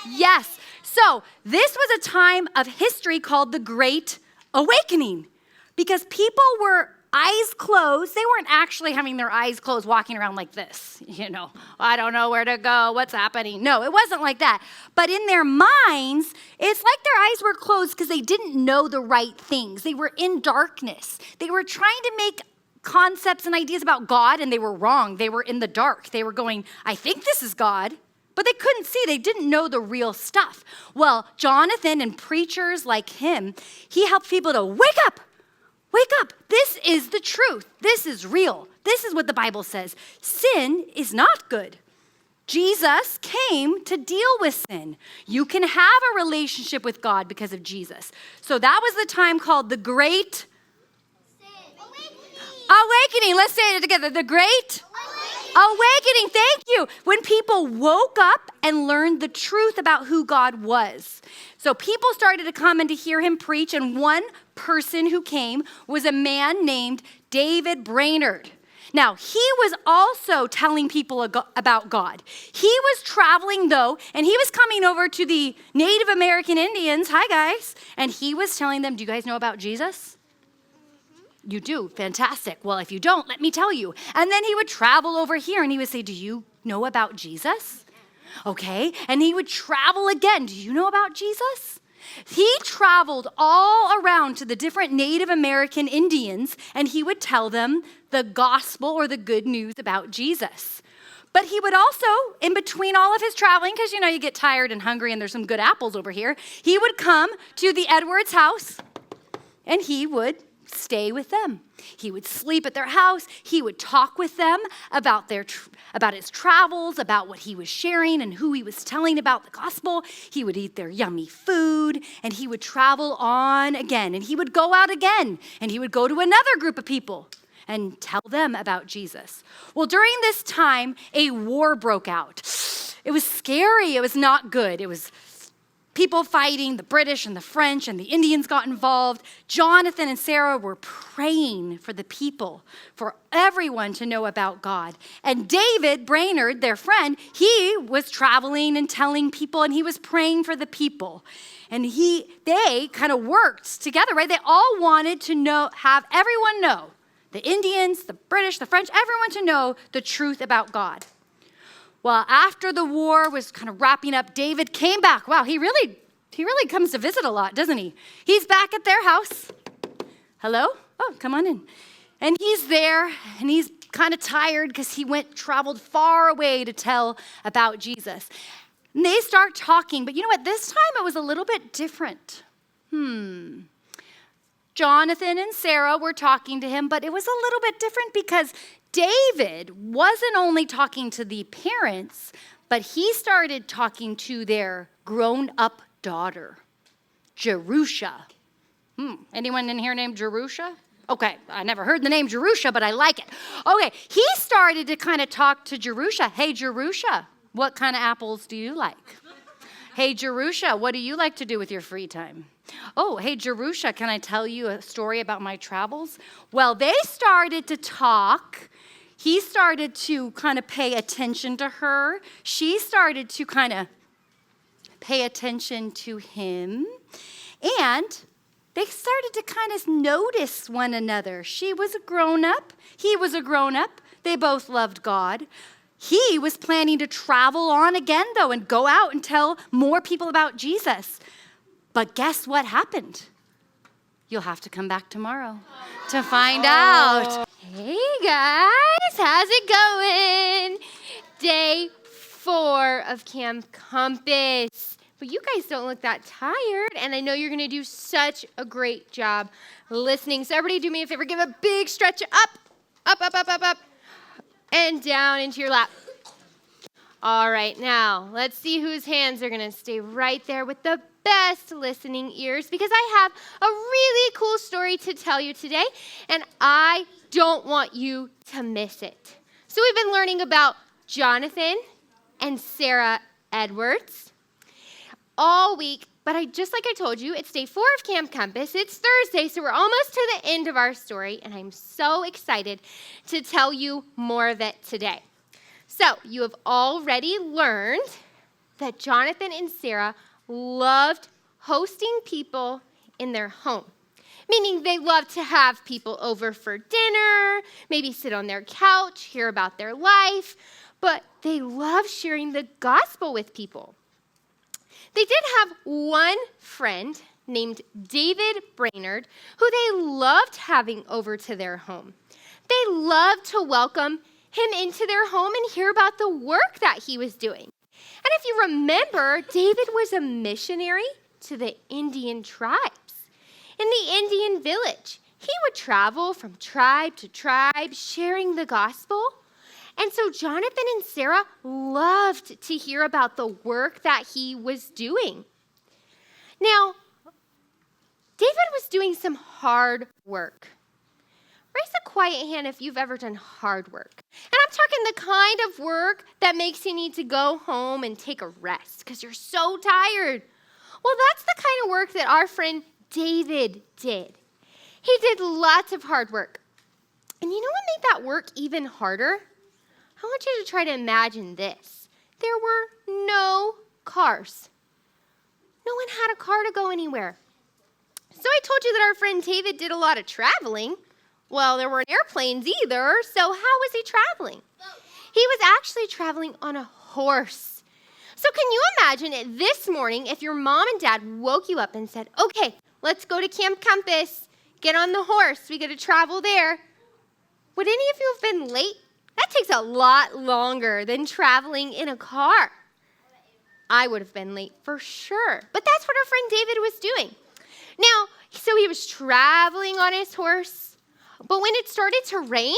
Yes. So this was a time of history called the Great Awakening because people were eyes closed. They weren't actually having their eyes closed walking around like this. I don't know where to go. What's happening? No, it wasn't like that. But in their minds, it's like their eyes were closed because they didn't know the right things. They were in darkness. They were trying to make concepts and ideas about God, and they were wrong. They were in the dark. They were going, I think this is God. But they couldn't see. They didn't know the real stuff. Well, Jonathan and preachers like him, he helped people to wake up. Wake up. This is the truth. This is real. This is what the Bible says. Sin is not good. Jesus came to deal with sin. You can have a relationship with God because of Jesus. So that was the time called the Great Awakening. Let's say it together. The Great Awakening. Thank you. When people woke up and learned the truth about who God was. So people started to come and to hear him preach, and one person who came was a man named David Brainerd. Now, he was also telling people about God. He was traveling, though, and he was coming over to the Native American Indians. Hi, guys. And he was telling them, do you guys know about Jesus? You do? Fantastic. Well, if you don't, let me tell you. And then he would travel over here, and he would say, do you know about Jesus? Okay. And he would travel again. Do you know about Jesus? He traveled all around to the different Native American Indians, and he would tell them the gospel or the good news about Jesus. But he would also, in between all of his traveling, because you get tired and hungry and there's some good apples over here, he would come to the Edwards house and he would stay with them. He would sleep at their house. He would talk with them about his travels, about what he was sharing and who he was telling about the gospel. He would eat their yummy food, and he would travel on again, and he would go out again, and he would go to another group of people and tell them about Jesus. Well, during this time, a war broke out. It was scary. It was not good. It was people fighting, the British and the French and the Indians got involved. Jonathan and Sarah were praying for the people, for everyone to know about God. And David Brainerd, their friend, he was traveling and telling people, and he was praying for the people. And they kind of worked together, right? They all wanted to have everyone know, the Indians, the British, the French, everyone to know the truth about God. Well, after the war was kind of wrapping up, David came back. Wow, he really comes to visit a lot, doesn't he? He's back at their house. Hello? Oh, come on in. And he's there, and he's kind of tired because he traveled far away to tell about Jesus. And they start talking, but you know what? This time it was a little bit different. Jonathan and Sarah were talking to him, but it was a little bit different because David wasn't only talking to the parents, but he started talking to their grown-up daughter, Jerusha. Anyone in here named Jerusha? Okay, I never heard the name Jerusha, but I like it. Okay, he started to kind of talk to Jerusha. Hey, Jerusha, what kind of apples do you like? Hey, Jerusha, what do you like to do with your free time? Oh, hey, Jerusha, can I tell you a story about my travels? Well, they started to talk. He started to kind of pay attention to her. She started to kind of pay attention to him. And they started to kind of notice one another. She was a grown-up. He was a grown-up. They both loved God. He was planning to travel on again, though, and go out and tell more people about Jesus. But guess what happened? You'll have to come back tomorrow to find out. Hey guys, how's it going? Day 4 of Camp Compass. But you guys don't look that tired, and I know you're going to do such a great job listening. So everybody do me a favor, give a big stretch up, and down into your lap. All right, now let's see whose hands are going to stay right there with the best listening ears, because I have a really cool story to tell you today, and I don't want you to miss it. So we've been learning about Jonathan and Sarah Edwards. all week, but just like I told you, it's day 4 of Camp Compass. It's Thursday, so we're almost to the end of our story, and I'm so excited to tell you more of it today. So you have already learned that Jonathan and Sarah loved hosting people in their home, meaning they loved to have people over for dinner, maybe sit on their couch, hear about their life, but they loved sharing the gospel with people. They did have one friend named David Brainerd who they loved having over to their home. They loved to welcome him into their home and hear about the work that he was doing. And if you remember, David was a missionary to the Indian tribes. In the Indian village, he would travel from tribe to tribe, sharing the gospel. And so Jonathan and Sarah loved to hear about the work that he was doing. Now, David was doing some hard work. Raise a quiet hand if you've ever done hard work. And I'm talking the kind of work that makes you need to go home and take a rest because you're so tired. Well, that's the kind of work that our friend David did. He did lots of hard work. And you know what made that work even harder? I want you to try to imagine this. There were no cars. No one had a car to go anywhere. So I told you that our friend David did a lot of traveling. Well, there weren't airplanes either, so how was he traveling? He was actually traveling on a horse. So can you imagine it this morning if your mom and dad woke you up and said, okay, let's go to Camp Compass, get on the horse, we got to travel there. Would any of you have been late? That takes a lot longer than traveling in a car. I would have been late for sure, but that's what our friend David was doing. Now, so he was traveling on his horse. But when it started to rain,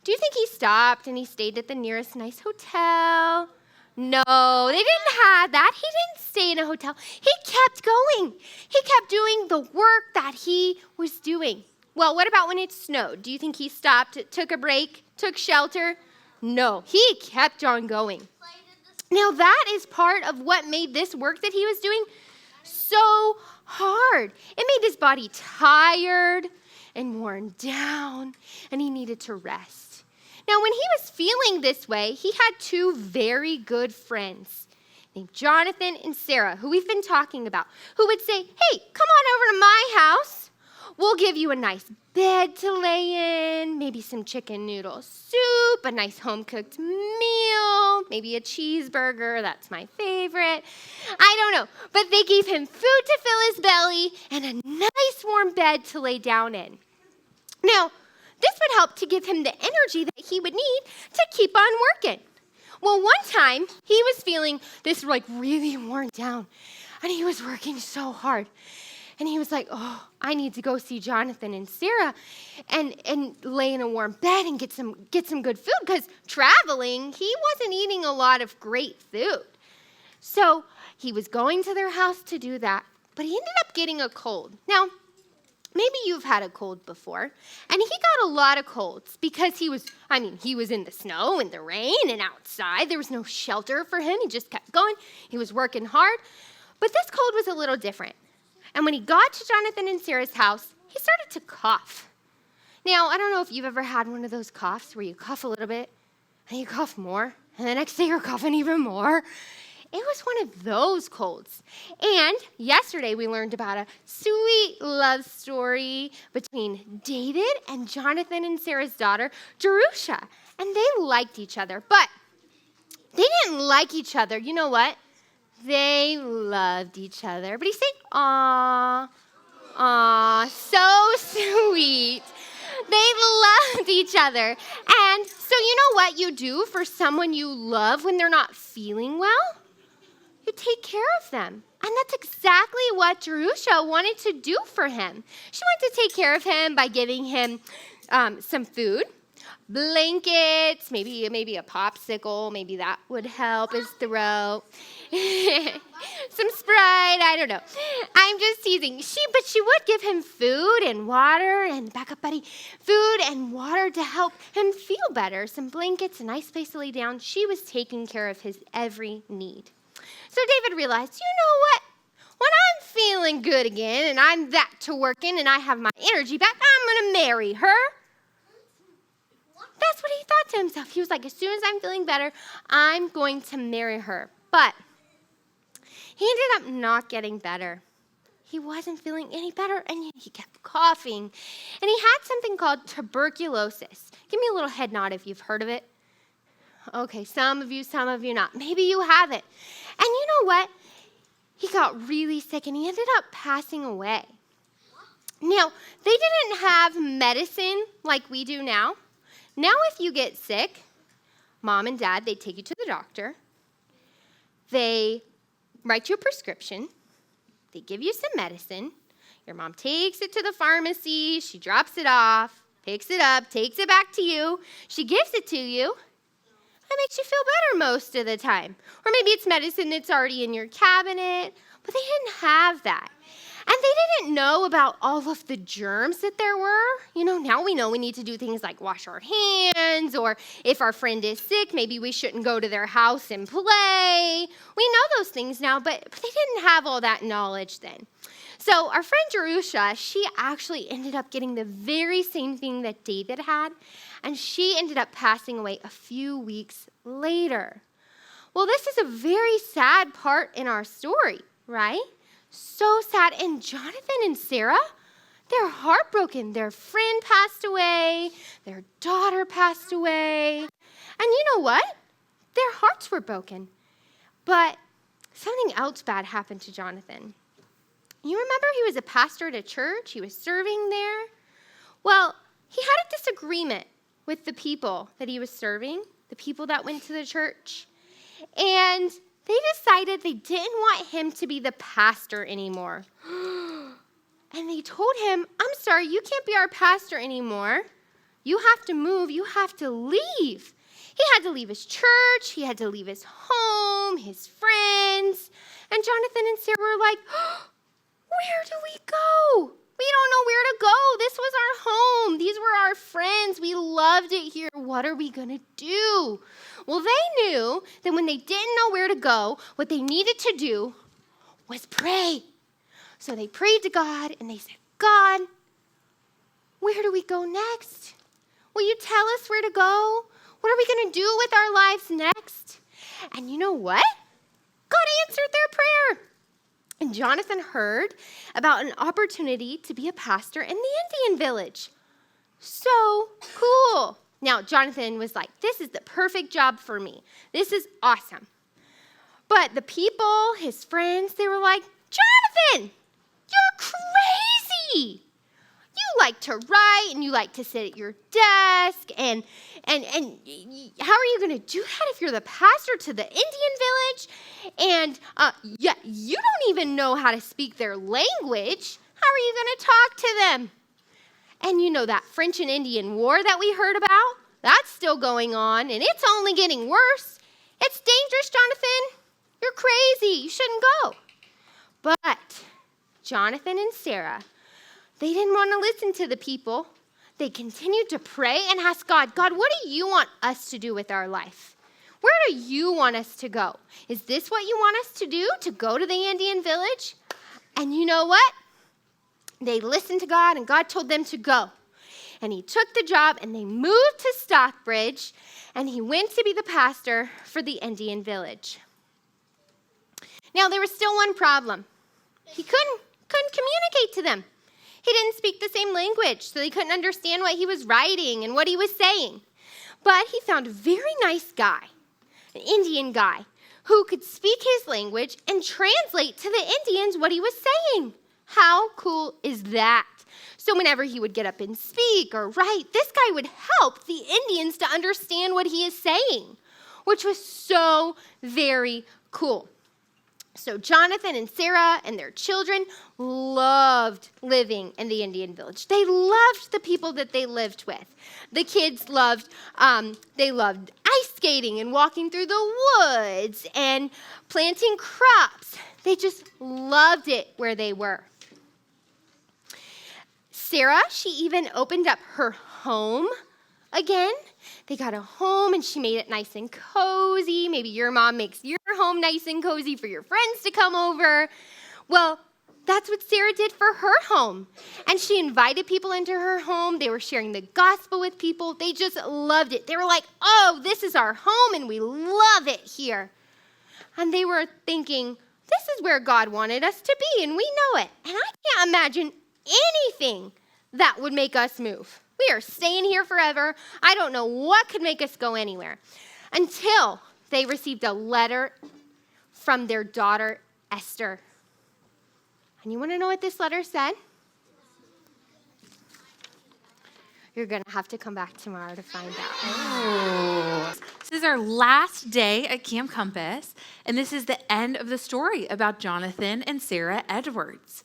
do you think he stopped and he stayed at the nearest nice hotel? No, they didn't have that. He didn't stay in a hotel. He kept going. He kept doing the work that he was doing. Well, what about when it snowed? Do you think he stopped, took a break, took shelter? No, he kept on going. Now, that is part of what made this work that he was doing so hard. It made his body tired and worn down, and he needed to rest. Now, when he was feeling this way, he had 2 very good friends named Jonathan and Sarah, who we've been talking about, who would say, hey, come on over to my house. We'll give you a nice bed to lay in, maybe some chicken noodle soup, a nice home-cooked meal, maybe a cheeseburger. That's my favorite. I don't know. But they gave him food to fill his belly and a nice warm bed to lay down in. Now, this would help to give him the energy that he would need to keep on working. Well, one time, he was feeling this really worn down, and he was working so hard. And he was like, oh, I need to go see Jonathan and Sarah and lay in a warm bed and get some good food, because traveling, he wasn't eating a lot of great food. So he was going to their house to do that, but he ended up getting a cold. Now, maybe you've had a cold before, and he got a lot of colds because he was in the snow and the rain and outside. There was no shelter for him. He just kept going. He was working hard. But this cold was a little different. And when he got to Jonathan and Sarah's house, he started to cough. Now, I don't know if you've ever had one of those coughs where you cough a little bit, and you cough more, and the next day you're coughing even more. It was one of those colds. And yesterday we learned about a sweet love story between David and Jonathan and Sarah's daughter, Jerusha. And they liked each other, but they didn't like each other. You know what? They loved each other. Everybody say, aw, aw, so sweet. They loved each other. And so you know what you do for someone you love when they're not feeling well? You take care of them. And that's exactly what Jerusha wanted to do for him. She wanted to take care of him by giving him some food, blankets, maybe a popsicle, maybe that would help his throat. Some Sprite, I don't know. I'm just teasing. But she would give him food and water, and back up, buddy, food and water to help him feel better. Some blankets, a nice place to lay down. She was taking care of his every need. So David realized, you know what? feeling good again and I'm back to working and I have my energy back, I'm going to marry her. That's what he thought to himself. He was like, as soon as I'm feeling better, I'm going to marry her. But he ended up not getting better. He wasn't feeling any better, and he kept coughing. And he had something called tuberculosis. Give me a little head nod if you've heard of it. Okay, some of you not. Maybe you have it. And you know what? He got really sick, and he ended up passing away. Now, they didn't have medicine like we do now. Now, if you get sick, mom and dad, they take you to the doctor. They write you a prescription. They give you some medicine. Your mom takes it to the pharmacy. She drops it off, picks it up, takes it back to you. She gives it to you. That makes you feel better most of the time. Or maybe it's medicine that's already in your cabinet. But they didn't have that. And they didn't know about all of the germs that there were. You know, now we know we need to do things like wash our hands, or if our friend is sick, maybe we shouldn't go to their house and play. We know those things now, but they didn't have all that knowledge then. So our friend Jerusha, she actually ended up getting the very same thing that David had, and she ended up passing away a few weeks later. Well, this is a very sad part in our story, right? So sad. And Jonathan and Sarah, they're heartbroken. Their friend passed away. Their daughter passed away. And you know what? Their hearts were broken. But something else bad happened to Jonathan. You remember he was a pastor at a church? He was serving there. Well, he had a disagreement with the people that he was serving, the people that went to the church. And they decided they didn't want him to be the pastor anymore. And they told him, I'm sorry, you can't be our pastor anymore. You have to move. You have to leave. He had to leave his church. He had to leave his home, his friends. And Jonathan and Sarah were like, where do we go? We don't know where to go. This was our home. These were our friends. We loved it here. What are we going to do? Well, they knew that when they didn't know where to go, what they needed to do was pray. So they prayed to God, and they said, God, where do we go next? Will you tell us where to go? What are we going to do with our lives next? And you know what? God answered their prayer. And Jonathan heard about an opportunity to be a pastor in the Indian village. So cool. Now, Jonathan was like, this is the perfect job for me. This is awesome. But the people, his friends, they were like, Jonathan, you're crazy. You like to write and you like to sit at your desk. And how are you going to do that if you're the pastor to the Indian village? And yeah, you don't even know how to speak their language. How are you going to talk to them? And you know that French and Indian war that we heard about? That's still going on, and it's only getting worse. It's dangerous, Jonathan. You're crazy. You shouldn't go. But Jonathan and Sarah, they didn't want to listen to the people. They continued to pray and ask God, God, what do you want us to do with our life? Where do you want us to go? Is this what you want us to do, to go to the Indian village? And you know what? They listened to God, and God told them to go. And he took the job, and they moved to Stockbridge, and he went to be the pastor for the Indian village. Now, there was still one problem. He couldn't communicate to them. He didn't speak the same language, so they couldn't understand what he was writing and what he was saying. But he found a very nice guy, an Indian guy, who could speak his language and translate to the Indians what he was saying. How cool is that? So whenever he would get up and speak or write, this guy would help the Indians to understand what he is saying, which was so very cool. So Jonathan and Sarah and their children loved living in the Indian village. They loved the people that they lived with. The kids loved ice skating and walking through the woods and planting crops. They just loved it where they were. Sarah, she even opened up her home again. They got a home and she made it nice and cozy. Maybe your mom makes your home nice and cozy for your friends to come over. Well, That's what Sarah did for her home. And she invited people into her home. They were sharing the gospel with people. They just loved it. They were like, oh, this is our home and we love it here. And they were thinking, this is where God wanted us to be and we know it. And I can't imagine anything that would make us move. We are staying here forever. I don't know what could make us go anywhere. Until they received a letter from their daughter, Esther. And you want to know what this letter said? You're going to have to come back tomorrow to find out. This is our last day at Camp Compass, and this is the end of the story about Jonathan and Sarah Edwards.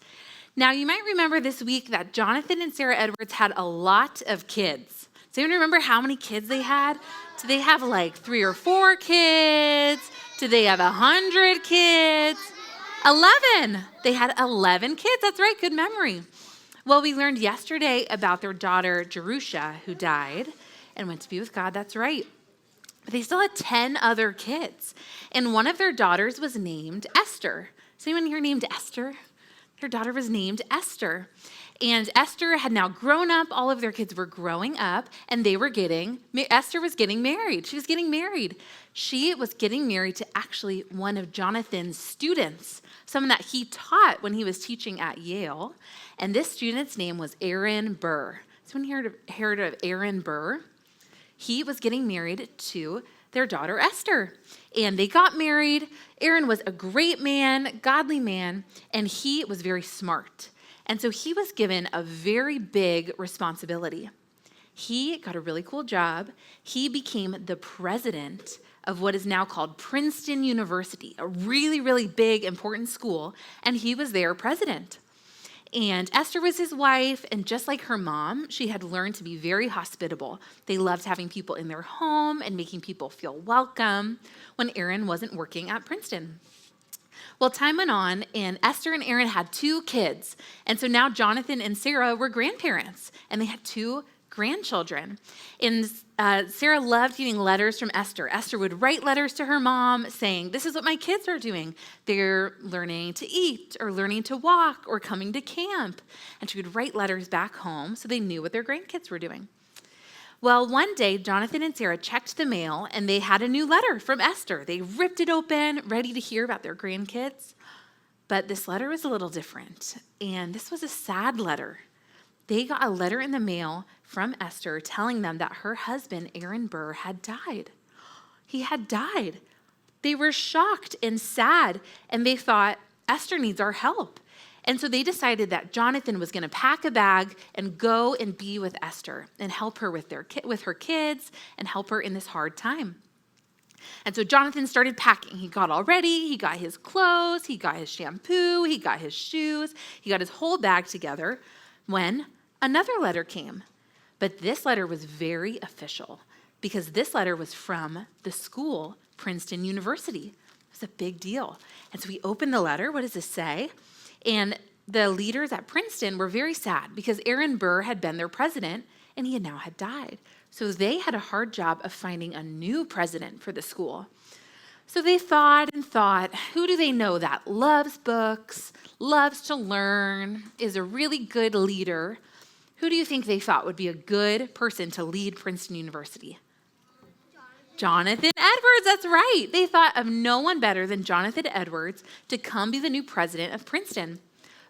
Now, you might remember this week that Jonathan and Sarah Edwards had a lot of kids. Does anyone remember how many kids they had? Did they have like 3 or 4 kids? Did they have 100 kids? 11. They had 11 kids. That's right. Good memory. Well, we learned yesterday about their daughter, Jerusha, who died and went to be with God. That's right. But they still had 10 other kids. And one of their daughters was named Esther. Is anyone here named Esther? Their daughter was named Esther. And Esther had now grown up. All of their kids were growing up, and Esther was getting married. She was getting married. She was getting married to actually one of Jonathan's students, someone that he taught when he was teaching at Yale. And this student's name was Aaron Burr. Someone heard of Aaron Burr? He was getting married to their daughter Esther. And they got married. Aaron was a great man, godly man, and he was very smart. And so he was given a very big responsibility. He got a really cool job. He became the president of what is now called Princeton University, a really, really big, important school, and he was their president. And Esther was his wife, and just like her mom, she had learned to be very hospitable. They loved having people in their home and making people feel welcome when Aaron wasn't working at Princeton. Well, time went on, and Esther and Aaron had 2 kids. And so now Jonathan and Sarah were grandparents, and they had 2 grandchildren. And Sarah loved getting letters from Esther. Esther would write letters to her mom saying, this is what my kids are doing. They're learning to eat or learning to walk or coming to camp. And she would write letters back home so they knew what their grandkids were doing. Well, one day, Jonathan and Sarah checked the mail, and they had a new letter from Esther. They ripped it open, ready to hear about their grandkids. But this letter was a little different, and this was a sad letter. They got a letter in the mail from Esther telling them that her husband, Aaron Burr, had died. He had died. They were shocked and sad, and they thought, Esther needs our help. And so they decided that Jonathan was going to pack a bag and go and be with Esther and help her with her kids and help her in this hard time. And so Jonathan started packing. He got all ready. He got his clothes. He got his shampoo. He got his shoes. He got his whole bag together when another letter came. But this letter was very official because this letter was from the school, Princeton University. It was a big deal. And so we opened the letter. What does this say? And the leaders at Princeton were very sad because Aaron Burr had been their president and he had died. So they had a hard job of finding a new president for the school. So they thought and thought, who do they know that loves books, loves to learn, is a really good leader? Who do you think they thought would be a good person to lead Princeton University? Jonathan Edwards, that's right. They thought of no one better than Jonathan Edwards to come be the new president of Princeton.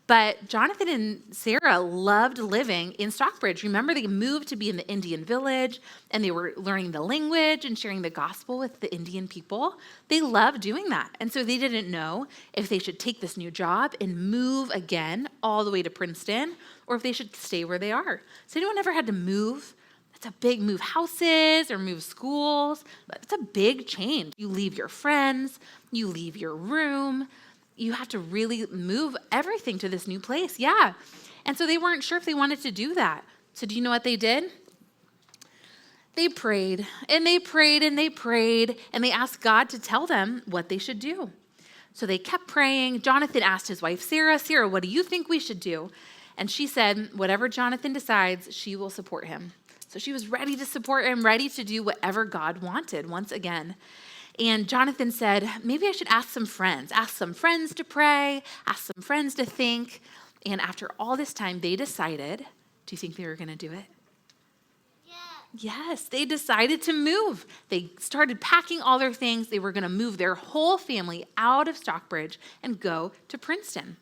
But Jonathan and Sarah loved living in Stockbridge. Remember, they moved to be in the Indian village, and they were learning the language and sharing the gospel with the Indian people. They loved doing that. And so they didn't know if they should take this new job and move again all the way to Princeton, or if they should stay where they are. So anyone ever had to move? It's a big move houses or move schools. It's a big change. You leave your friends, you leave your room. You have to really move everything to this new place. Yeah. And so they weren't sure if they wanted to do that. So do you know what they did? They prayed and they prayed and they prayed and they asked God to tell them what they should do. So they kept praying. Jonathan asked his wife, Sarah, what do you think we should do? And she said, whatever Jonathan decides, she will support him. So she was ready to support him, ready to do whatever God wanted once again. And Jonathan said, maybe I should ask some friends to pray, ask some friends to think. And after all this time, they decided, do you think they were going to do it? Yes, they decided to move. They started packing all their things. They were going to move their whole family out of Stockbridge and go to Princeton.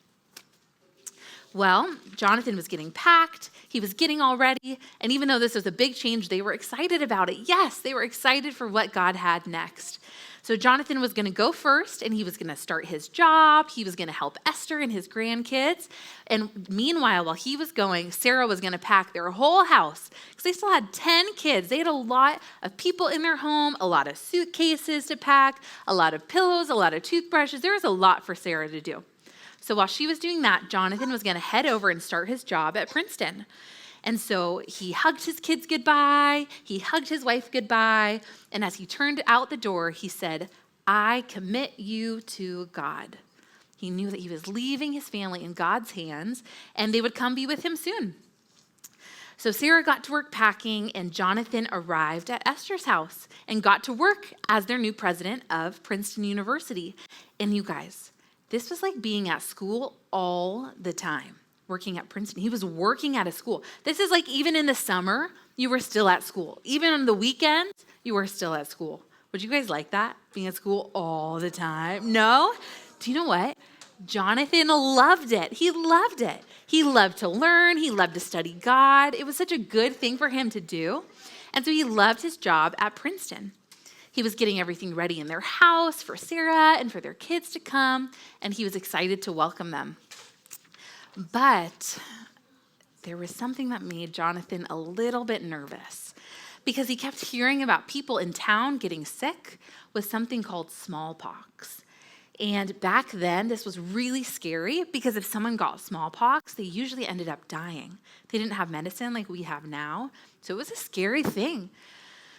Well, Jonathan was getting packed. He was getting all ready. And even though this was a big change, they were excited about it. Yes, they were excited for what God had next. So Jonathan was going to go first, and he was going to start his job. He was going to help Esther and his grandkids. And meanwhile, while he was going, Sarah was going to pack their whole house because they still had 10 kids. They had a lot of people in their home, a lot of suitcases to pack, a lot of pillows, a lot of toothbrushes. There was a lot for Sarah to do. So while she was doing that, Jonathan was going to head over and start his job at Princeton. And so he hugged his kids goodbye. He hugged his wife goodbye. And as he turned out the door, he said, I commit you to God. He knew that he was leaving his family in God's hands, and they would come be with him soon. So Sarah got to work packing, and Jonathan arrived at Esther's house and got to work as their new president of Princeton University. And you guys, this was like being at school all the time. Working at Princeton. He was working at a school. This is like even in the summer, you were still at school. Even on the weekends, you were still at school. Would you guys like that? Being at school all the time? No? Do you know what? Jonathan loved it. He loved it. He loved to learn. He loved to study God. It was such a good thing for him to do. And so he loved his job at Princeton. He was getting everything ready in their house for Sarah and for their kids to come, and he was excited to welcome them. But there was something that made Jonathan a little bit nervous because he kept hearing about people in town getting sick with something called smallpox. And back then, this was really scary because if someone got smallpox, they usually ended up dying. They didn't have medicine like we have now, so it was a scary thing.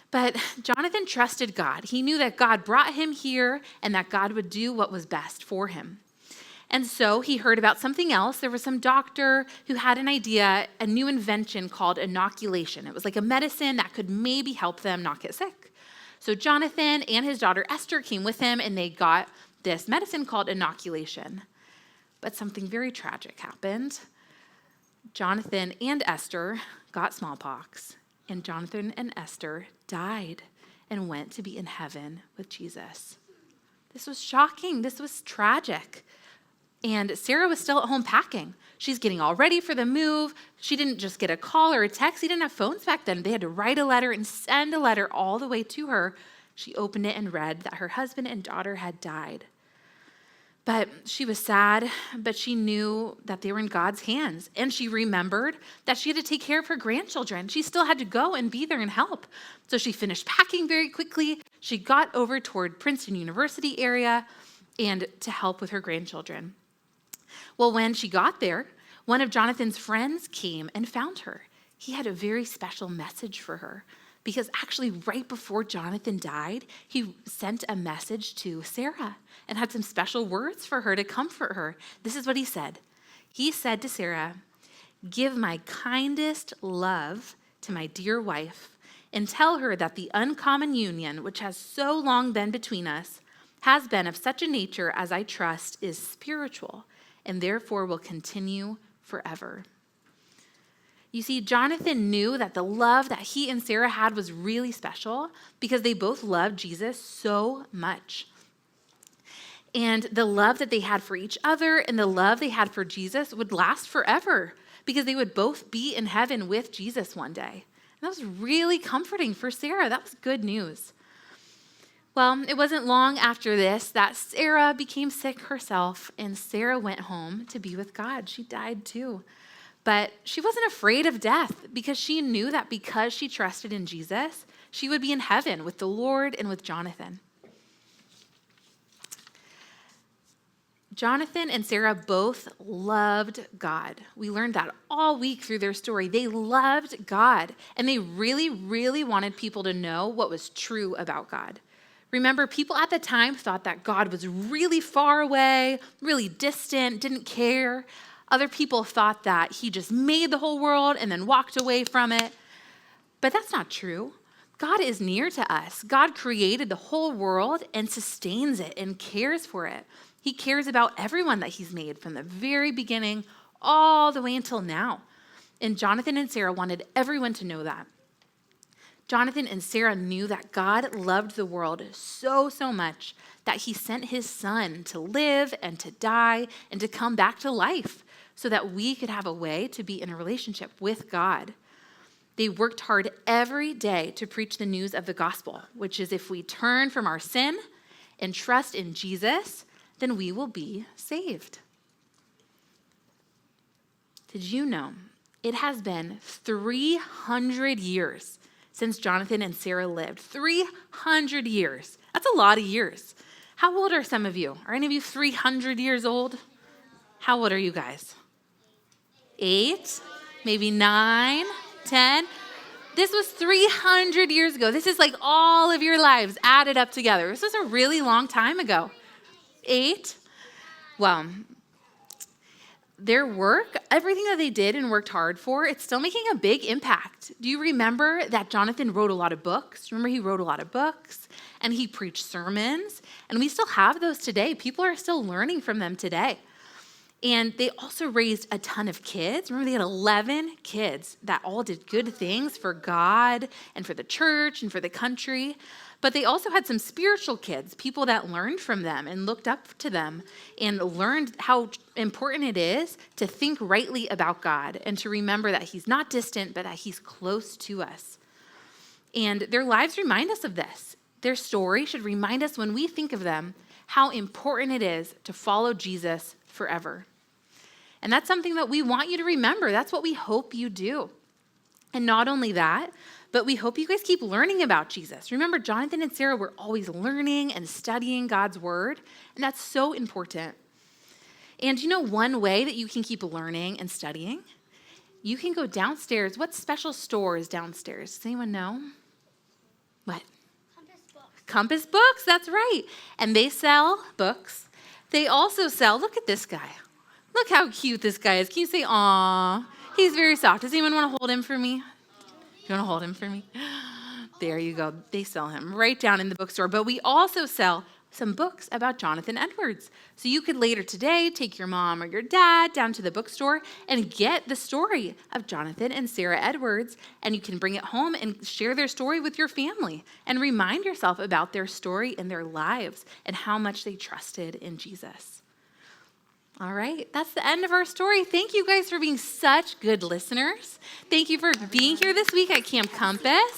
But Jonathan trusted God. He knew that God brought him here and that God would do what was best for him. And so he heard about something else. There was some doctor who had an idea, a new invention called inoculation. It was like a medicine that could maybe help them not get sick. So Jonathan and his daughter Esther came with him, and they got this medicine called inoculation. But something very tragic happened. Jonathan and Esther got smallpox, and Jonathan and Esther died and went to be in heaven with Jesus. This was shocking. This was tragic. And Sarah was still at home packing. She's getting all ready for the move. She didn't just get a call or a text. They didn't have phones back then. They had to write a letter and send a letter all the way to her. She opened it and read that her husband and daughter had died. But she was sad, but she knew that they were in God's hands. And she remembered that she had to take care of her grandchildren. She still had to go and be there and help. So she finished packing very quickly. She got over toward Princeton University area and to help with her grandchildren. Well, when she got there, one of Jonathan's friends came and found her. He had a very special message for her because actually right before Jonathan died, he sent a message to Sarah and had some special words for her to comfort her. This is what he said. He said to Sarah, "Give my kindest love to my dear wife and tell her that the uncommon union which has so long been between us has been of such a nature as I trust is spiritual and therefore will continue forever." You see, Jonathan knew that the love that he and Sarah had was really special because they both loved Jesus so much. And the love that they had for each other and the love they had for Jesus would last forever because they would both be in heaven with Jesus one day. And that was really comforting for Sarah. That was good news. Well, it wasn't long after this that Sarah became sick herself, and Sarah went home to be with God. She died too. But she wasn't afraid of death because she knew that because she trusted in Jesus, she would be in heaven with the Lord and with Jonathan. Jonathan and Sarah both loved God. We learned that all week through their story. They loved God, and they really, really wanted people to know what was true about God. Remember, people at the time thought that God was really far away, really distant, didn't care. Other people thought that he just made the whole world and then walked away from it. But that's not true. God is near to us. God created the whole world and sustains it and cares for it. He cares about everyone that he's made from the very beginning all the way until now. And Jonathan and Sarah wanted everyone to know that. Jonathan and Sarah knew that God loved the world so much that he sent his son to live and to die and to come back to life so that we could have a way to be in a relationship with God. They worked hard every day to preach the news of the gospel, which is if we turn from our sin and trust in Jesus, then we will be saved. Did you know it has been 300 years since Jonathan and Sarah lived? 300 years. That's a lot of years. How old are some of you? Are any of you 300 years old? How old are you guys? 8? Maybe 9? 10? This was 300 years ago. This is like all of your lives added up together. This was a really long time ago. 8? Well, their work, everything that they did and worked hard for, it's still making a big impact. Do you remember that Jonathan wrote a lot of books? Remember he wrote a lot of books and he preached sermons, and we still have those today. People are still learning from them today. And they also raised a ton of kids. Remember, they had 11 kids that all did good things for God and for the church and for the country. But they also had some spiritual kids, people that learned from them and looked up to them and learned how important it is to think rightly about God and to remember that he's not distant, but that he's close to us. And their lives remind us of this. Their story should remind us when we think of them how important it is to follow Jesus forever. And that's something that we want you to remember. That's what we hope you do. And not only that, but we hope you guys keep learning about Jesus. Remember, Jonathan and Sarah were always learning and studying God's word, and that's so important. And you know one way that you can keep learning and studying? You can go downstairs. What special store is downstairs? Does anyone know? What? Compass Books, that's right. And they sell books. They also sell, look at this guy. Look how cute this guy is. Can you say, aw? He's very soft. Does anyone want to hold him for me? You want to hold him for me? There you go. They sell him right down in the bookstore. But we also sell some books about Jonathan Edwards. So you could later today take your mom or your dad down to the bookstore and get the story of Jonathan and Sarah Edwards, and you can bring it home and share their story with your family and remind yourself about their story and their lives and how much they trusted in Jesus. All right, that's the end of our story. Thank you guys for being such good listeners. Thank you for being here this week at Camp Compass.